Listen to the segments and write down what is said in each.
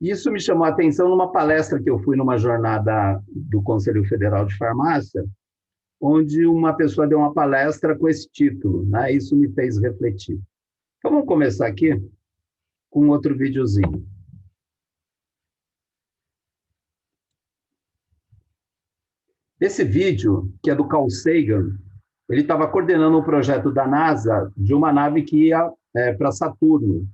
Isso me chamou a atenção numa palestra que eu fui numa jornada do Conselho Federal de Farmácia, onde uma pessoa deu uma palestra com esse título, né? Isso me fez refletir. Então, vamos começar aqui com outro videozinho. Esse vídeo, que é do Carl Sagan, ele estava coordenando um projeto da NASA de uma nave que ia para Saturno.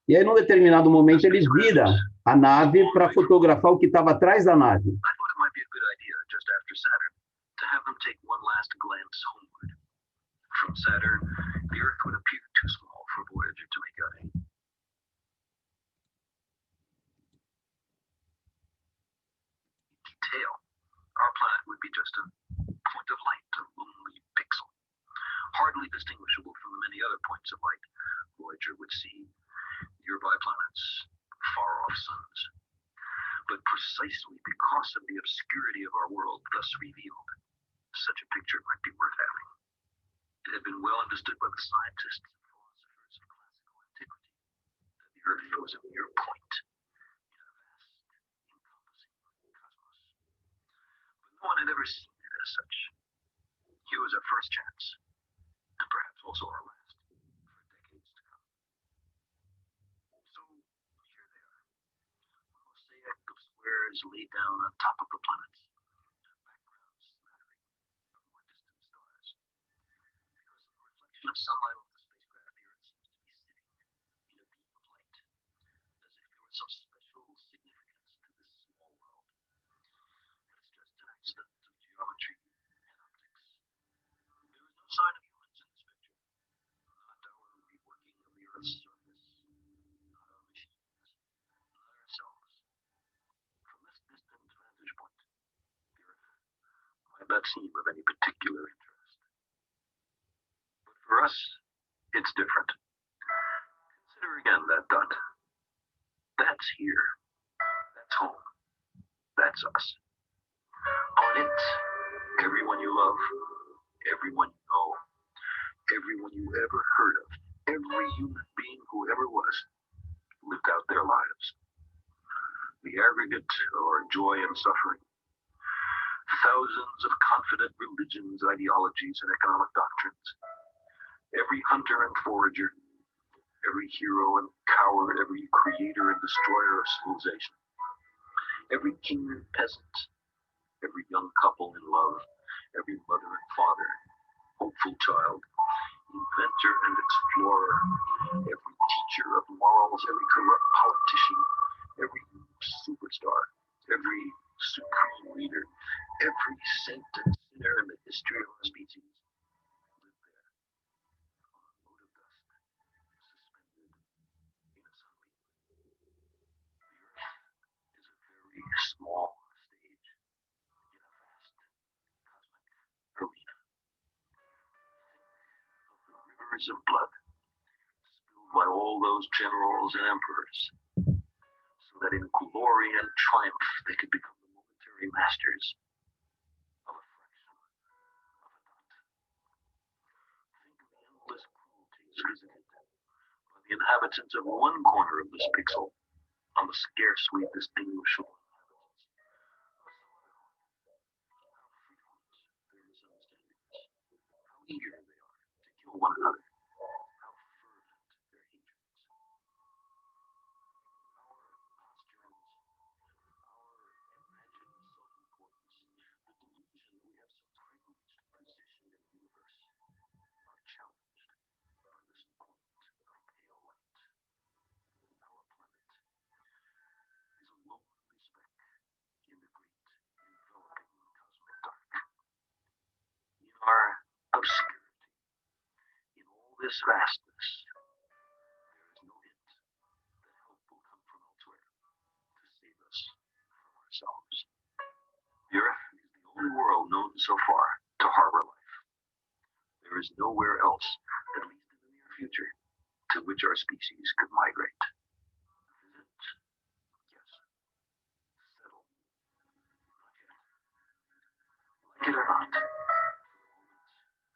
E aí, num determinado momento, ele vira a nave para fotografar o que estava atrás da nave. Our planet would be just a point of light, a lonely pixel, hardly distinguishable from the many other points of light Voyager would see, nearby planets, far-off suns. But precisely because of the obscurity of our world thus revealed, such a picture might be worth having. It had been well understood by the scientists and philosophers of classical antiquity that the Earth was a mere point in a vast, encompassing cosmos. No one had ever seen it as such. Here was our first chance, and perhaps also our last, for decades to come. So, here they are. A mosaic of squares laid down on top of the planets, and backgrounds smattering of more distant stars. Because of the reflection of sunlight on the spacecraft, the Earth seems to be sitting in a beam of light, as if there was some special significance to this small world. It's just an accident of geometry and optics. There is no sign of humans in this picture. Not our be working on the Earth's surface, not our machines, not ourselves. From this distant vantage point, the Earth might not seem of any particular interest. But for us, it's different. Consider again that dot. That's here. That's home. That's us. On it, everyone you love, everyone you know, everyone you ever heard of, every human being who ever was, lived out their lives. The aggregate of our joy and suffering, thousands of confident religions, ideologies, and economic doctrines, every hunter and forager, every hero and coward, every creator and destroyer of civilization, every king and peasant, every young couple in love, every mother and father, hopeful child, inventor and explorer, every teacher of morals, every corrupt politician, every superstar, every supreme leader, every saint and sinner in the history of our species lived there on a mote of dust, suspended in a sunbeam. The Earth is a very small stage in a vast cosmic arena. Think of the rivers of blood spilled by all those generals and emperors, so that in glory and triumph they could become the momentary masters of a fraction of a dot. Think of the endless cruelties visited by the inhabitants of one corner of this pixel on the scarcely distinguishable inhabitants of some other corner. How frequent their misunderstandings, how eager they are to kill one another, how fervent their hatreds. Our posturing, our imagined self-importance, the delusion that we have some privileged position in the universe, are challenged by this point of pale light. Our planet is a lonely speck in the great enveloping cosmic dark. In our obscurity, in all this vastness, there is no hint that help will come from elsewhere to save us from ourselves. The Earth is the only world known so far to harbor life. There is nowhere else, at least in the near future, to which our species could migrate. Visit? Yes. Settle? Not yet. Like it or not, for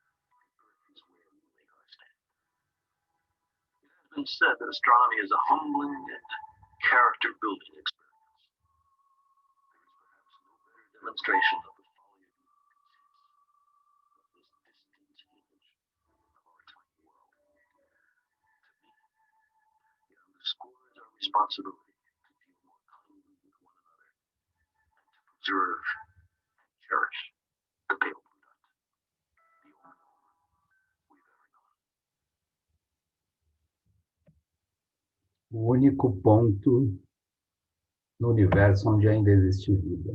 the moment, the Earth is where we lay our stand. It has been said that astronomy is a humbling and character building experience. There is perhaps no better demonstration of the folly of human conceit than this distant image of our tiny world. To me, it underscores our responsibility to deal more kindly with one another and to preserve and cherish the pale blue dot, the only home we've ever known. O único ponto no universo onde ainda existe vida.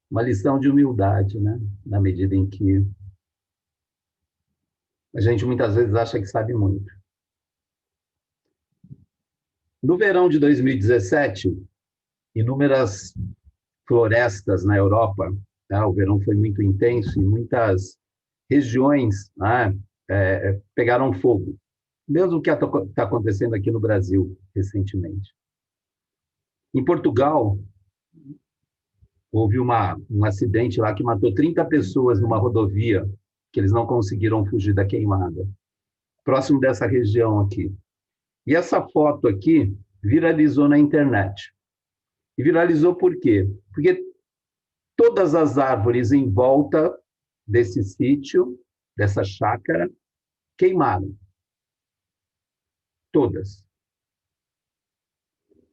Uma lição de humildade, né? Na medida em que a gente muitas vezes acha que sabe muito. No verão de 2017, inúmeras florestas na Europa, né? O verão foi muito intenso e muitas regiões, né, pegaram fogo. Mesmo o que está acontecendo aqui no Brasil recentemente. Em Portugal, houve um acidente lá que matou 30 pessoas numa rodovia, que eles não conseguiram fugir da queimada, próximo dessa região aqui. E essa foto aqui viralizou na internet. E viralizou por quê? Porque todas as árvores em volta desse sítio, dessa chácara, queimaram. Todas.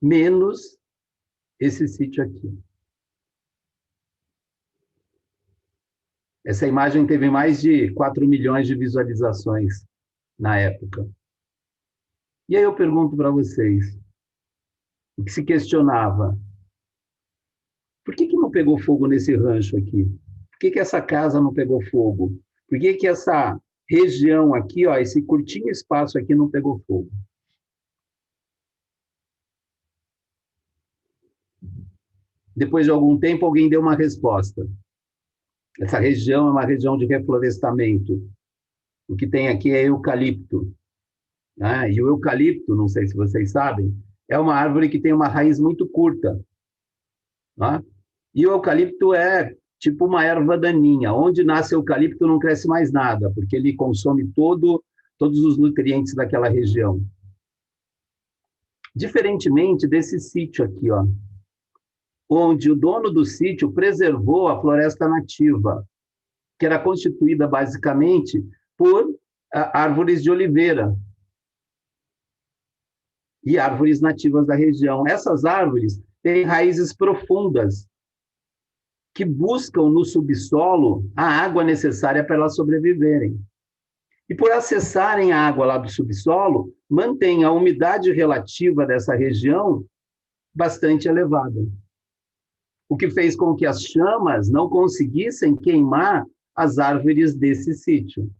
Menos esse sítio aqui. Essa imagem teve mais de 4 milhões de visualizações na época. E aí eu pergunto para vocês, o que se questionava? Por que não pegou fogo nesse rancho aqui? Por que essa casa não pegou fogo? Por que essa região aqui, ó, esse curtinho espaço aqui não pegou fogo? Depois de algum tempo, alguém deu uma resposta. Essa região é uma região de reflorestamento. O que tem aqui é eucalipto. Né? E o eucalipto, não sei se vocês sabem, é uma árvore que tem uma raiz muito curta. Né? E o eucalipto é tipo uma erva daninha. Onde nasce eucalipto não cresce mais nada, porque ele consome todos os nutrientes daquela região. Diferentemente desse sítio aqui, ó, onde o dono do sítio preservou a floresta nativa, que era constituída basicamente por árvores de oliveira e árvores nativas da região. Essas árvores têm raízes profundas que buscam no subsolo a água necessária para elas sobreviverem. E por acessarem a água lá do subsolo, mantém a umidade relativa dessa região bastante elevada. O que fez com que as chamas não conseguissem queimar as árvores desse sítio.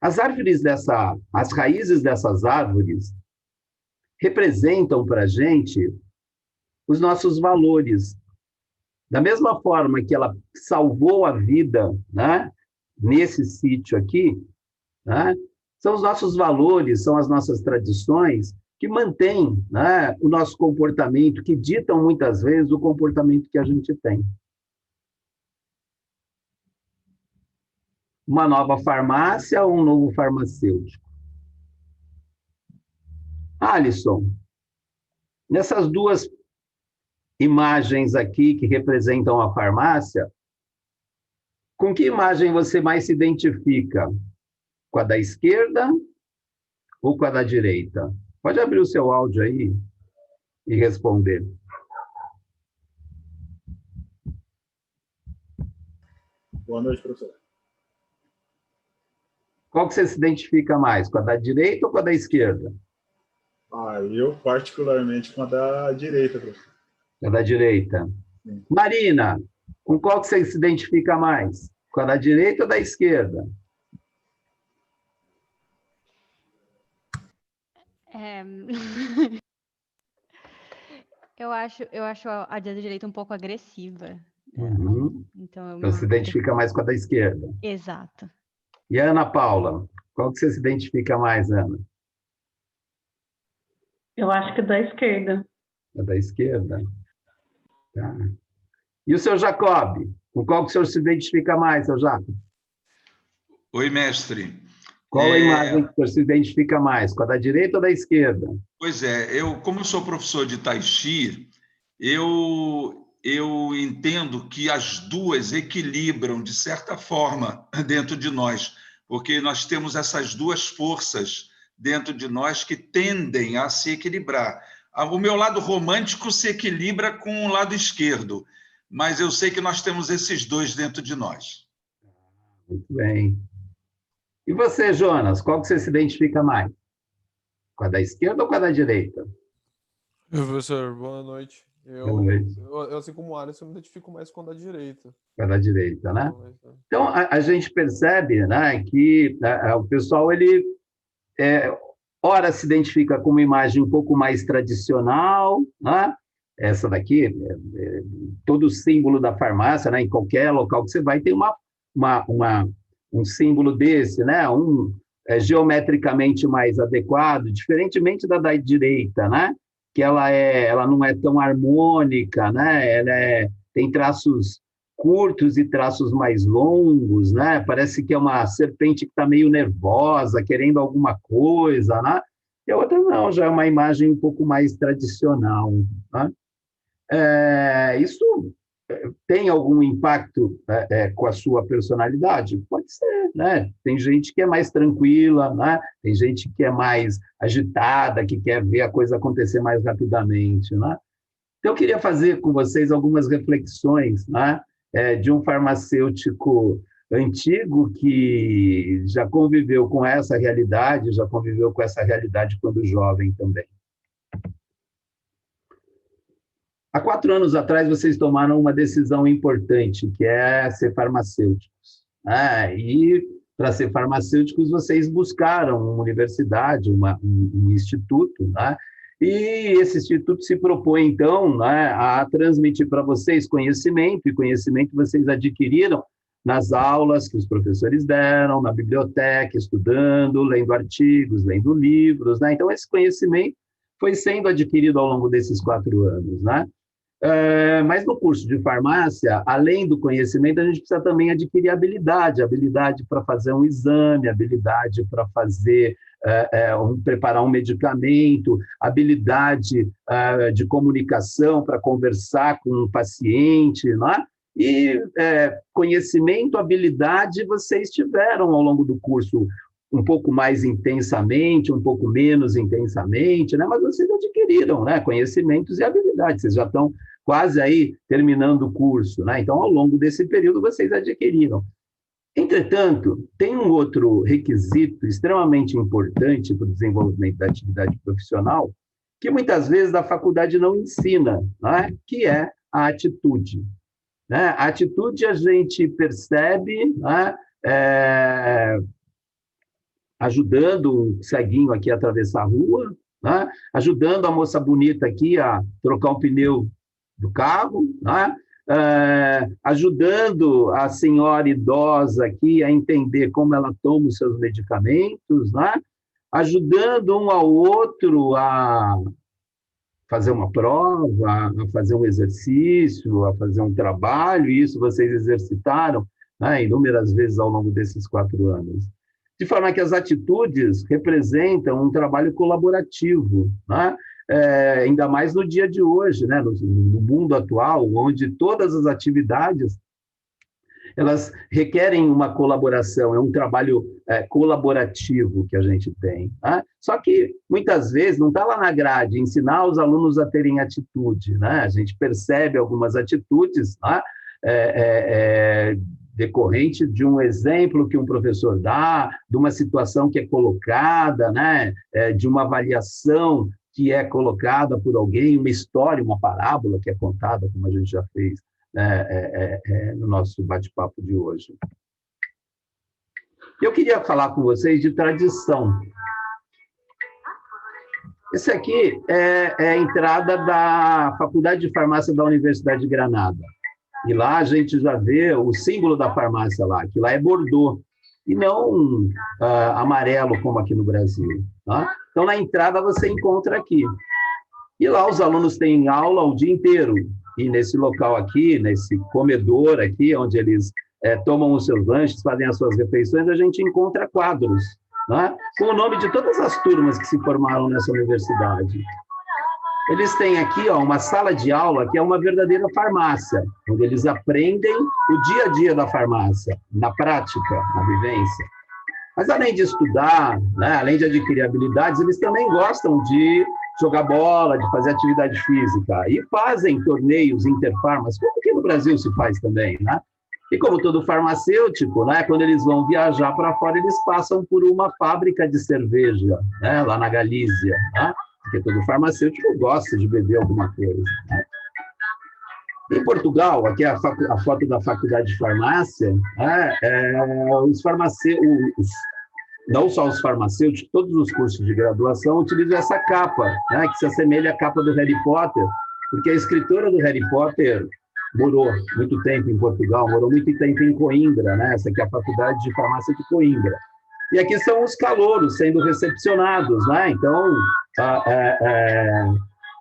As raízes dessas árvores representam para a gente os nossos valores. Da mesma forma que ela salvou a vida, né, nesse sítio aqui, né, são os nossos valores, são as nossas tradições que mantêm, né, o nosso comportamento, que ditam muitas vezes o comportamento que a gente tem. Uma nova farmácia ou um novo farmacêutico? Alisson, nessas duas imagens aqui que representam a farmácia, com que imagem você mais se identifica? Com a da esquerda ou com a da direita? Pode abrir o seu áudio aí e responder. Boa noite, professor. Qual que você se identifica mais? Com a da direita ou com a da esquerda? Eu particularmente com a da direita, professor. A da direita. Sim. Marina, com qual que você se identifica mais? Com a da direita ou da esquerda? Eu acho a da direita um pouco agressiva. Uhum. Então se identifica mais com a da esquerda. Exato. E a Ana Paula, qual que você se identifica mais, Ana? Eu acho que da esquerda. A da esquerda? Tá. E o seu Jacob? Com qual que o senhor se identifica mais, seu Jacob? Oi, mestre. Qual a imagem que você se identifica mais? Com a da direita ou da esquerda? Pois é, como eu sou professor de Tai Chi, eu entendo que as duas equilibram, de certa forma, dentro de nós, porque nós temos essas duas forças dentro de nós que tendem a se equilibrar. O meu lado romântico se equilibra com o lado esquerdo, mas eu sei que nós temos esses dois dentro de nós. Muito bem. E você, Jonas, qual que você se identifica mais? Com a da esquerda ou com a da direita? Professor, boa noite. Boa noite. Eu, assim como o Alisson, me identifico mais com a da direita. Com a da direita, né? Então, a gente percebe, né, que o pessoal, ele, ora se identifica com uma imagem um pouco mais tradicional, né? Essa daqui, todo o símbolo da farmácia, né, em qualquer local que você vai, tem um símbolo desse, né? Geometricamente mais adequado, diferentemente da direita, né? Que ela não é tão harmônica, né? Ela tem traços curtos e traços mais longos, né? Parece que é uma serpente que está meio nervosa, querendo alguma coisa, né? E a outra não, já é uma imagem um pouco mais tradicional, né? Isso tem algum impacto com a sua personalidade? Pode ser, né? Tem gente que é mais tranquila, né? Tem gente que é mais agitada, que quer ver a coisa acontecer mais rapidamente, né? Então, eu queria fazer com vocês algumas reflexões, né? De um farmacêutico antigo que já conviveu com essa realidade, já conviveu com essa realidade quando jovem também. Há 4 anos atrás, vocês tomaram uma decisão importante, que é ser farmacêuticos. E, para ser farmacêuticos, vocês buscaram uma universidade, um instituto, né? E esse instituto se propõe, então, né, a transmitir para vocês conhecimento, e conhecimento vocês adquiriram nas aulas que os professores deram, na biblioteca, estudando, lendo artigos, lendo livros, né? Então, esse conhecimento foi sendo adquirido ao longo desses 4 anos, né? Mas no curso de farmácia, além do conhecimento, a gente precisa também adquirir habilidade para fazer um exame, habilidade para fazer, preparar um medicamento, habilidade de comunicação para conversar com um paciente, né? E conhecimento, habilidade, vocês tiveram ao longo do curso um pouco mais intensamente, um pouco menos intensamente, né? Mas vocês adquiriram, né, conhecimentos e habilidades, vocês já estão quase aí terminando o curso, né? Então, ao longo desse período, vocês adquiriram. Entretanto, tem um outro requisito extremamente importante para o desenvolvimento da atividade profissional, que muitas vezes a faculdade não ensina, né? Que é a atitude. Né? A atitude a gente percebe, né? Ajudando um ceguinho aqui a atravessar a rua, né? Ajudando a moça bonita aqui a trocar um pneu do carro, né? Ajudando a senhora idosa aqui a entender como ela toma os seus medicamentos, né? Ajudando um ao outro a fazer uma prova, a fazer um exercício, a fazer um trabalho, e isso vocês exercitaram, né, inúmeras vezes ao longo desses 4 anos. De forma que as atitudes representam um trabalho colaborativo, né? Ainda mais no dia de hoje, né? No mundo atual, onde todas as atividades elas requerem uma colaboração, é um trabalho colaborativo que a gente tem. Né? Só que, muitas vezes, não está lá na grade ensinar os alunos a terem atitude. Né? A gente percebe algumas atitudes, né? Decorrente de um exemplo que um professor dá, de uma situação que é colocada, né? De uma avaliação que é colocada por alguém, uma história, uma parábola que é contada, como a gente já fez no nosso bate-papo de hoje. Eu queria falar com vocês de tradição. Esse aqui é a entrada da Faculdade de Farmácia da Universidade de Granada. E lá a gente já vê o símbolo da farmácia lá, que lá é bordô, e não amarelo, como aqui no Brasil. Tá? Então, na entrada você encontra aqui. E lá os alunos têm aula o dia inteiro. E nesse local aqui, nesse comedor aqui, onde eles tomam os seus lanches, fazem as suas refeições, a gente encontra quadros. né, com o nome de todas as turmas que se formaram nessa universidade. Eles têm aqui uma sala de aula que é uma verdadeira farmácia, onde eles aprendem o dia a dia da farmácia, na prática, na vivência. Mas além de estudar, né, além de adquirir habilidades, eles também gostam de jogar bola, de fazer atividade física, e fazem torneios interfarmas, como aqui no Brasil se faz também, né? E como todo farmacêutico, né, quando eles vão viajar para fora, eles passam por uma fábrica de cerveja, né, lá na Galícia, né? Porque todo farmacêutico gosta de beber alguma coisa, né? Em Portugal, aqui é a foto da faculdade de farmácia, né, os farmacêuticos, não só os farmacêuticos, todos os cursos de graduação utilizam essa capa, né, que se assemelha à capa do Harry Potter, porque a escritora do Harry Potter morou muito tempo em Portugal, morou muito tempo em Coimbra, né, essa aqui é a faculdade de farmácia de Coimbra. E aqui são os calouros sendo recepcionados, né, então...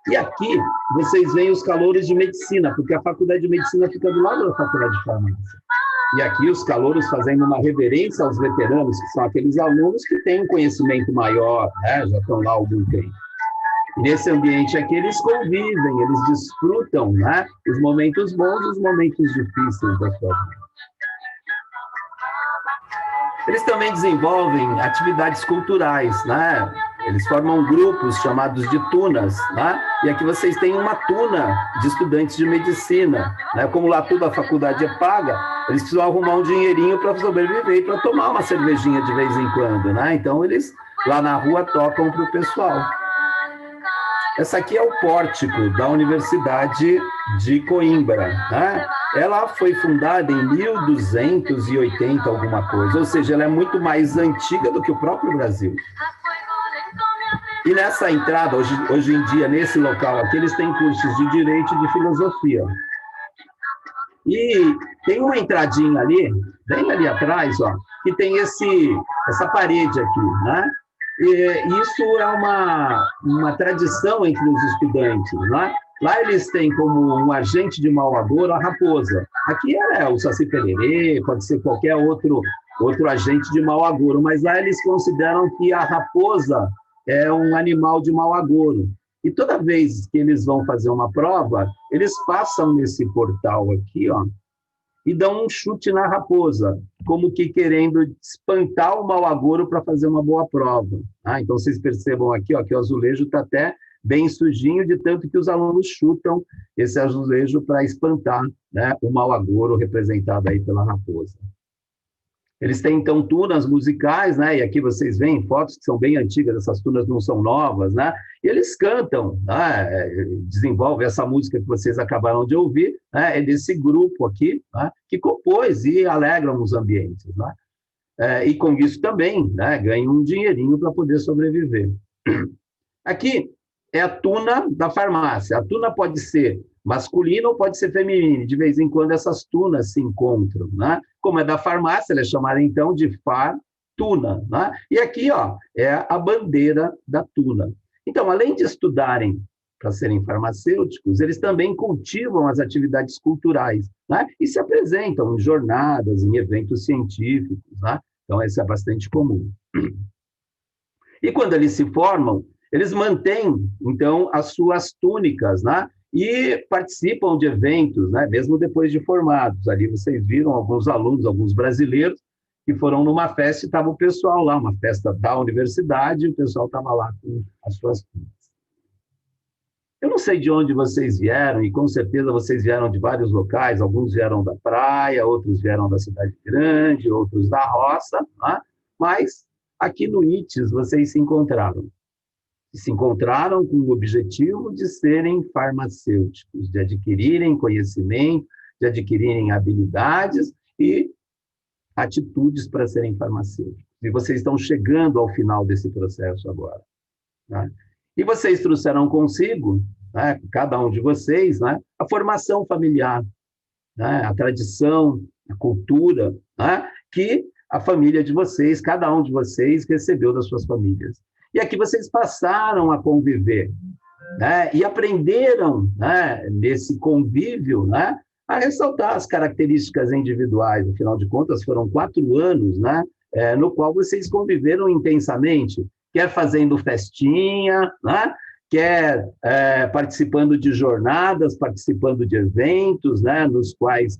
E aqui vocês veem os calouros de medicina, porque a faculdade de medicina fica do lado da faculdade de farmácia. E aqui os calouros fazendo uma reverência aos veteranos, que são aqueles alunos que têm um conhecimento maior, né? Já estão lá há algum tempo. E nesse ambiente aqui eles convivem, eles desfrutam, né, os momentos bons e os momentos difíceis da sua vida. Eles também desenvolvem atividades culturais, né? Eles formam grupos chamados de tunas, né? E aqui vocês têm uma tuna de estudantes de medicina, né? Como lá tudo a faculdade é paga, eles precisam arrumar um dinheirinho para sobreviver e para tomar uma cervejinha de vez em quando, né? Então eles lá na rua tocam para o pessoal. Essa aqui é o pórtico da Universidade de Coimbra, né? Ela foi fundada em 1280 alguma coisa, ou seja, ela é muito mais antiga do que o próprio Brasil. E nessa entrada, hoje em dia, nesse local aqui, eles têm cursos de Direito e de Filosofia. E tem uma entradinha ali, bem ali atrás, ó, que tem essa parede aqui, né? E isso é uma tradição entre os estudantes, né? Lá eles têm como um agente de mau agouro a raposa. Aqui é o saci-pererê, pode ser qualquer outro agente de mau agouro, mas lá eles consideram que a raposa é um animal de mau agouro. E toda vez que eles vão fazer uma prova, eles passam nesse portal aqui, ó, e dão um chute na raposa, como que querendo espantar o mau agouro para fazer uma boa prova. Então, vocês percebam aqui, ó, que o azulejo está até bem sujinho, de tanto que os alunos chutam esse azulejo para espantar, né, o mau agouro representado aí pela raposa. Eles têm, então, tunas musicais, né? E aqui vocês veem fotos que são bem antigas, essas tunas não são novas, né? E eles cantam, né? Desenvolvem essa música que vocês acabaram de ouvir, né? É desse grupo aqui, né, que compôs e alegram os ambientes, né? E com isso também, né, ganham um dinheirinho para poder sobreviver. Aqui é a tuna da farmácia. A tuna pode ser masculina ou pode ser feminina. De vez em quando essas tunas se encontram, né? Como é da farmácia, ela é chamada então de fartuna, né? E aqui, ó, é a bandeira da tuna. Então, além de estudarem para serem farmacêuticos, eles também cultivam as atividades culturais, né? E se apresentam em jornadas, em eventos científicos, né? Então, isso é bastante comum. E quando eles se formam, eles mantêm, então, as suas túnicas, né? E participam de eventos, né? Mesmo depois de formados. Ali vocês viram alguns alunos, alguns brasileiros, que foram numa festa e estava o pessoal lá, uma festa da universidade, e o pessoal estava lá com as suas túnicas. Eu não sei de onde vocês vieram, e com certeza vocês vieram de vários locais, alguns vieram da praia, outros vieram da cidade grande, outros da roça, né? Mas aqui no ITES vocês se encontraram com o objetivo de serem farmacêuticos, de adquirirem conhecimento, de adquirirem habilidades e atitudes para serem farmacêuticos. E vocês estão chegando ao final desse processo agora, né? E vocês trouxeram consigo, né, cada um de vocês, né, a formação familiar, né, a tradição, a cultura, né, que a família de vocês, cada um de vocês recebeu das suas famílias. E aqui vocês passaram a conviver, né? E aprenderam, né, nesse convívio, né, a ressaltar as características individuais. Afinal de contas, foram 4 anos, né, no qual vocês conviveram intensamente, quer fazendo festinha, né? Quer participando de jornadas, participando de eventos, né? Nos quais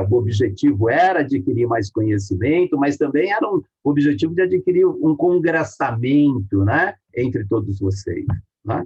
o objetivo era adquirir mais conhecimento, mas também era o objetivo de adquirir um congraçamento, né? Entre todos vocês, né?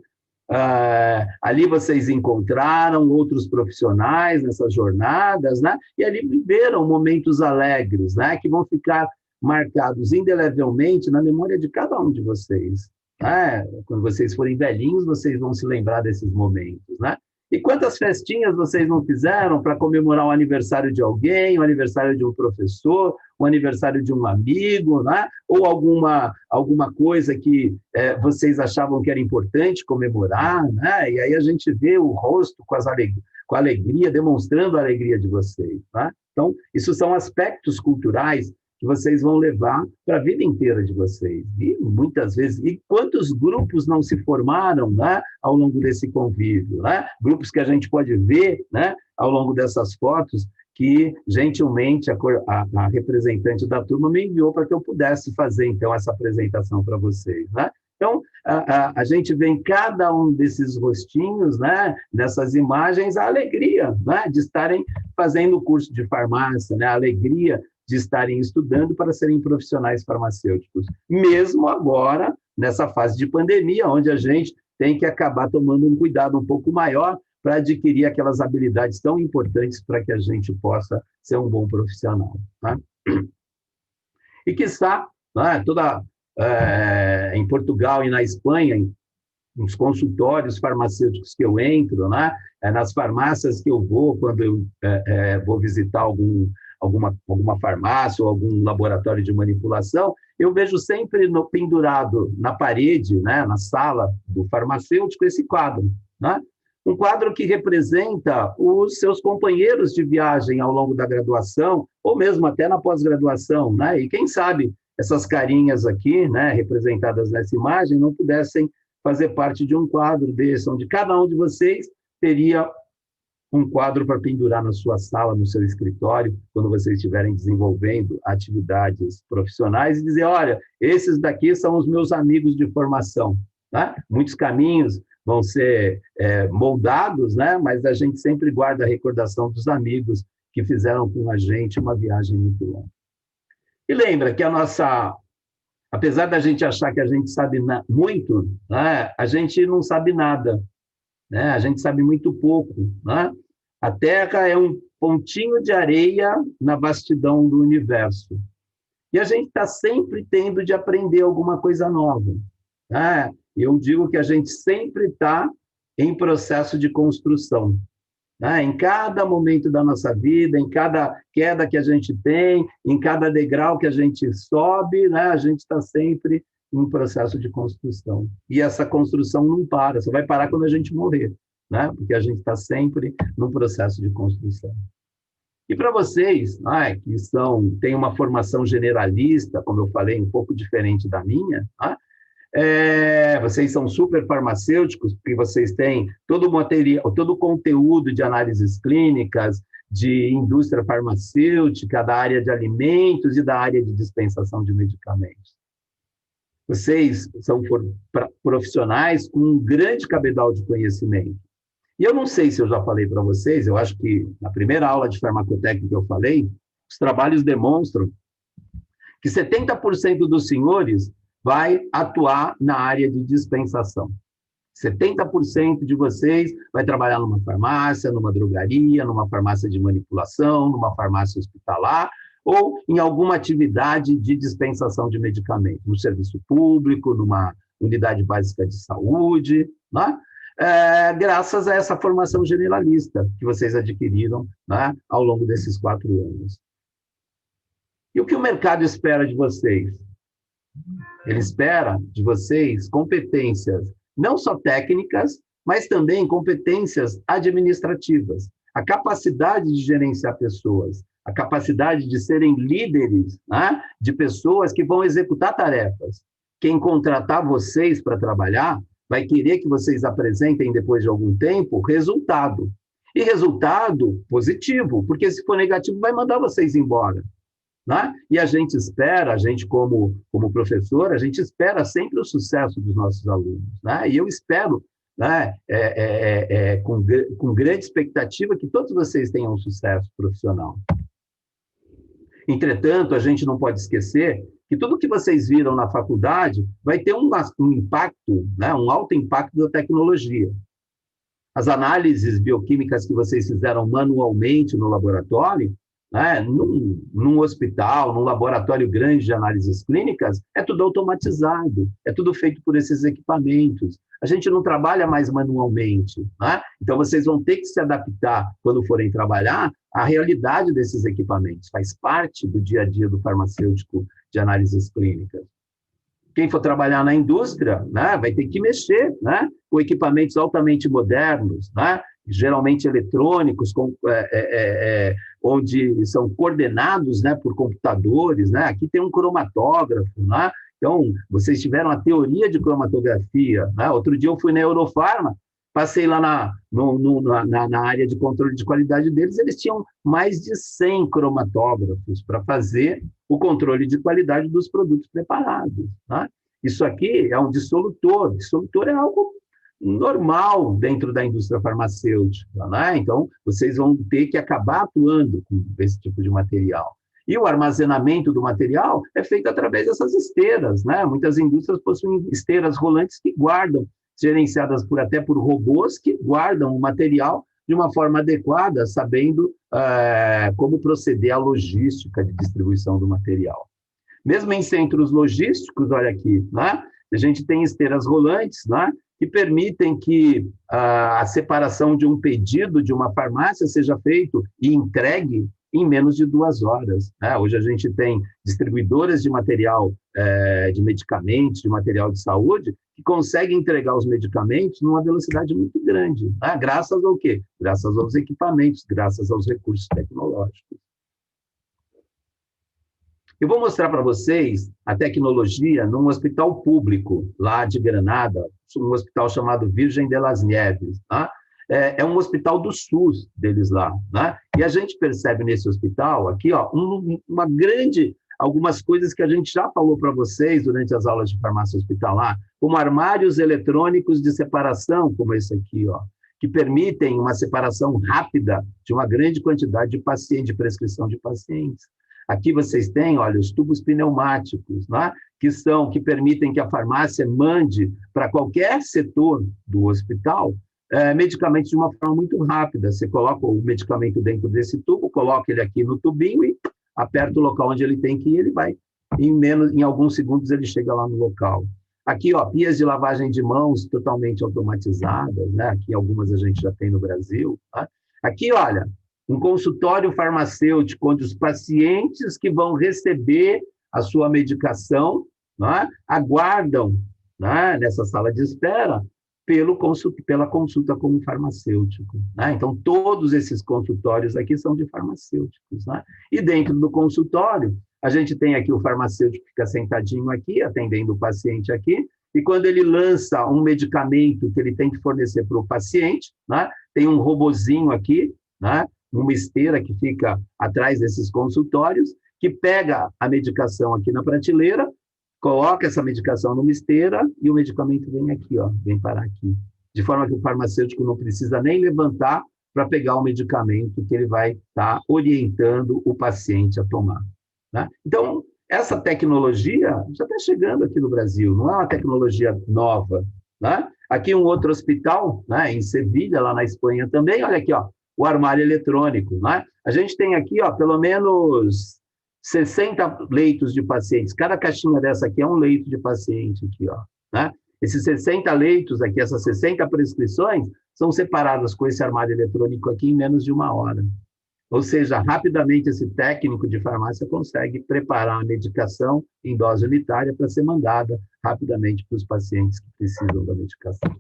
Ali vocês encontraram outros profissionais nessas jornadas, né? E ali viveram momentos alegres, né? Que vão ficar marcados indelevelmente na memória de cada um de vocês, né? Quando vocês forem velhinhos, vocês vão se lembrar desses momentos, né? E quantas festinhas vocês não fizeram para comemorar o aniversário de alguém, o aniversário de um professor, o aniversário de um amigo, né? Ou alguma coisa que vocês achavam que era importante comemorar, né? E aí a gente vê o rosto com a alegria, demonstrando a alegria de vocês, né? Então, isso são aspectos culturais que vocês vão levar para a vida inteira de vocês. E muitas vezes, e quantos grupos não se formaram, né, ao longo desse convívio, né? Grupos que a gente pode ver, né, ao longo dessas fotos, que gentilmente a representante da turma me enviou para que eu pudesse fazer, então, essa apresentação para vocês, né? Então, a gente vê em cada um desses rostinhos, né, nessas imagens, a alegria, né, de estarem fazendo o curso de farmácia, né, a alegria de estarem estudando para serem profissionais farmacêuticos, mesmo agora, nessa fase de pandemia, onde a gente tem que acabar tomando um cuidado um pouco maior para adquirir aquelas habilidades tão importantes para que a gente possa ser um bom profissional, né? E quiçá, né, em Portugal e na Espanha, nos consultórios farmacêuticos que eu entro, né, nas farmácias que eu vou, quando eu vou visitar alguma farmácia ou algum laboratório de manipulação, eu vejo sempre pendurado na parede, né, na sala do farmacêutico, esse quadro, né? Um quadro que representa os seus companheiros de viagem ao longo da graduação, ou mesmo até na pós-graduação, né? E quem sabe essas carinhas aqui, né, representadas nessa imagem, não pudessem fazer parte de um quadro desse, onde cada um de vocês teria um quadro para pendurar na sua sala, no seu escritório, quando vocês estiverem desenvolvendo atividades profissionais, e dizer, olha, esses daqui são os meus amigos de formação, né? Muitos caminhos vão ser moldados, né? Mas a gente sempre guarda a recordação dos amigos que fizeram com a gente uma viagem muito longa. E lembra que apesar da gente achar que a gente sabe muito, né? A gente não sabe nada, né? A gente sabe muito pouco, né? A Terra é um pontinho de areia na vastidão do universo. E a gente está sempre tendo de aprender alguma coisa nova, né? Eu digo que a gente sempre está em processo de construção, né? Em cada momento da nossa vida, em cada queda que a gente tem, em cada degrau que a gente sobe, né? A gente está sempre em processo de construção. E essa construção não para, só vai parar quando a gente morrer, né? Porque a gente está sempre no processo de construção. E para vocês, né, que têm uma formação generalista, como eu falei, um pouco diferente da minha, né? Vocês são super farmacêuticos, porque vocês têm todo o material, todo o conteúdo de análises clínicas, de indústria farmacêutica, da área de alimentos e da área de dispensação de medicamentos. Vocês são profissionais com um grande cabedal de conhecimento. E eu não sei se eu já falei para vocês, eu acho que na primeira aula de farmacotécnica eu falei, os trabalhos demonstram que 70% dos senhores vai atuar na área de dispensação. 70% de vocês vai trabalhar numa farmácia, numa drogaria, numa farmácia de manipulação, numa farmácia hospitalar, ou em alguma atividade de dispensação de medicamentos, no serviço público, numa unidade básica de saúde, né? Graças a essa formação generalista que vocês adquiriram, né, ao longo desses 4 anos. E o que o mercado espera de vocês? Ele espera de vocês competências, não só técnicas, mas também competências administrativas, a capacidade de gerenciar pessoas, a capacidade de serem líderes, né, de pessoas que vão executar tarefas. Quem contratar vocês para trabalhar vai querer que vocês apresentem, depois de algum tempo, resultado. E resultado positivo, porque se for negativo, vai mandar vocês embora. né? E a gente espera, a gente como professor, a gente espera sempre o sucesso dos nossos alunos, né? E eu espero, né, com grande expectativa que todos vocês tenham um sucesso profissional. Entretanto, a gente não pode esquecer que tudo que vocês viram na faculdade vai ter um impacto, né, um alto impacto da tecnologia. As análises bioquímicas que vocês fizeram manualmente no laboratório, né, num hospital, num laboratório grande de análises clínicas, é tudo automatizado, é tudo feito por esses equipamentos. A gente não trabalha mais manualmente, né? Então, vocês vão ter que se adaptar, quando forem trabalhar, à realidade desses equipamentos. Faz parte do dia a dia do farmacêutico de análises clínicas. Quem for trabalhar na indústria, né, vai ter que mexer, né, com equipamentos altamente modernos, né, geralmente eletrônicos, onde são coordenados, né, por computadores, né? Aqui tem um cromatógrafo, né? Então, vocês tiveram a teoria de cromatografia, né? Outro dia eu fui na Eurofarma, passei lá na área de controle de qualidade deles, eles tinham mais de 100 cromatógrafos para fazer o controle de qualidade dos produtos preparados, né? Isso aqui é um dissolutor. Dissolutor é algo normal dentro da indústria farmacêutica, né? Então, vocês vão ter que acabar atuando com esse tipo de material. E o armazenamento do material é feito através dessas esteiras, né? Muitas indústrias possuem esteiras rolantes que guardam, gerenciadas até por robôs que guardam o material de uma forma adequada, sabendo como proceder à logística de distribuição do material. Mesmo em centros logísticos, olha aqui, né? A gente tem esteiras rolantes, né, que permitem que a separação de um pedido de uma farmácia seja feito e entregue em menos de 2 horas, né? Hoje a gente tem distribuidoras de material, de medicamentos, de material de saúde, que conseguem entregar os medicamentos numa velocidade muito grande, né? Graças ao quê? Graças aos equipamentos, graças aos recursos tecnológicos. Eu vou mostrar para vocês a tecnologia num hospital público, lá de Granada, um hospital chamado Virgem de las Nieves, tá? É um hospital do SUS deles lá, né? E a gente percebe nesse hospital, aqui, ó, algumas coisas que a gente já falou para vocês durante as aulas de farmácia hospitalar, como armários eletrônicos de separação, como esse aqui, ó, que permitem uma separação rápida de uma grande quantidade de pacientes, de prescrição de pacientes. Aqui vocês têm, olha, os tubos pneumáticos, né, que permitem que a farmácia mande para qualquer setor do hospital medicamentos de uma forma muito rápida. Você coloca o medicamento dentro desse tubo, coloca ele aqui no tubinho e aperta o local onde ele tem que ir, ele vai, em alguns segundos ele chega lá no local. Aqui, ó, pias de lavagem de mãos totalmente automatizadas, né? Aqui algumas a gente já tem no Brasil, tá? Aqui, olha, um consultório farmacêutico, onde os pacientes que vão receber a sua medicação, né, aguardam, né, nessa sala de espera pela consulta com o farmacêutico, né? Então, todos esses consultórios aqui são de farmacêuticos, né? E dentro do consultório, a gente tem aqui o farmacêutico que fica sentadinho aqui, atendendo o paciente aqui, e quando ele lança um medicamento que ele tem que fornecer para o paciente, né, tem um robozinho aqui, né, uma esteira que fica atrás desses consultórios, que pega a medicação aqui na prateleira, coloca essa medicação numa esteira e o medicamento vem aqui, ó, vem parar aqui. De forma que o farmacêutico não precisa nem levantar para pegar o medicamento que ele vai estar orientando o paciente a tomar, né? Então, essa tecnologia já está chegando aqui no Brasil, não é uma tecnologia nova, né? Aqui um outro hospital, né, em Sevilha, lá na Espanha também, olha aqui, ó, o armário eletrônico, né? A gente tem aqui, ó, pelo menos 60 leitos de pacientes. Cada caixinha dessa aqui é um leito de paciente aqui, ó, né? Esses 60 leitos aqui, essas 60 prescrições, são separadas com esse armário eletrônico aqui em menos de 1 hora. Ou seja, rapidamente esse técnico de farmácia consegue preparar a medicação em dose unitária para ser mandada rapidamente para os pacientes que precisam da medicação.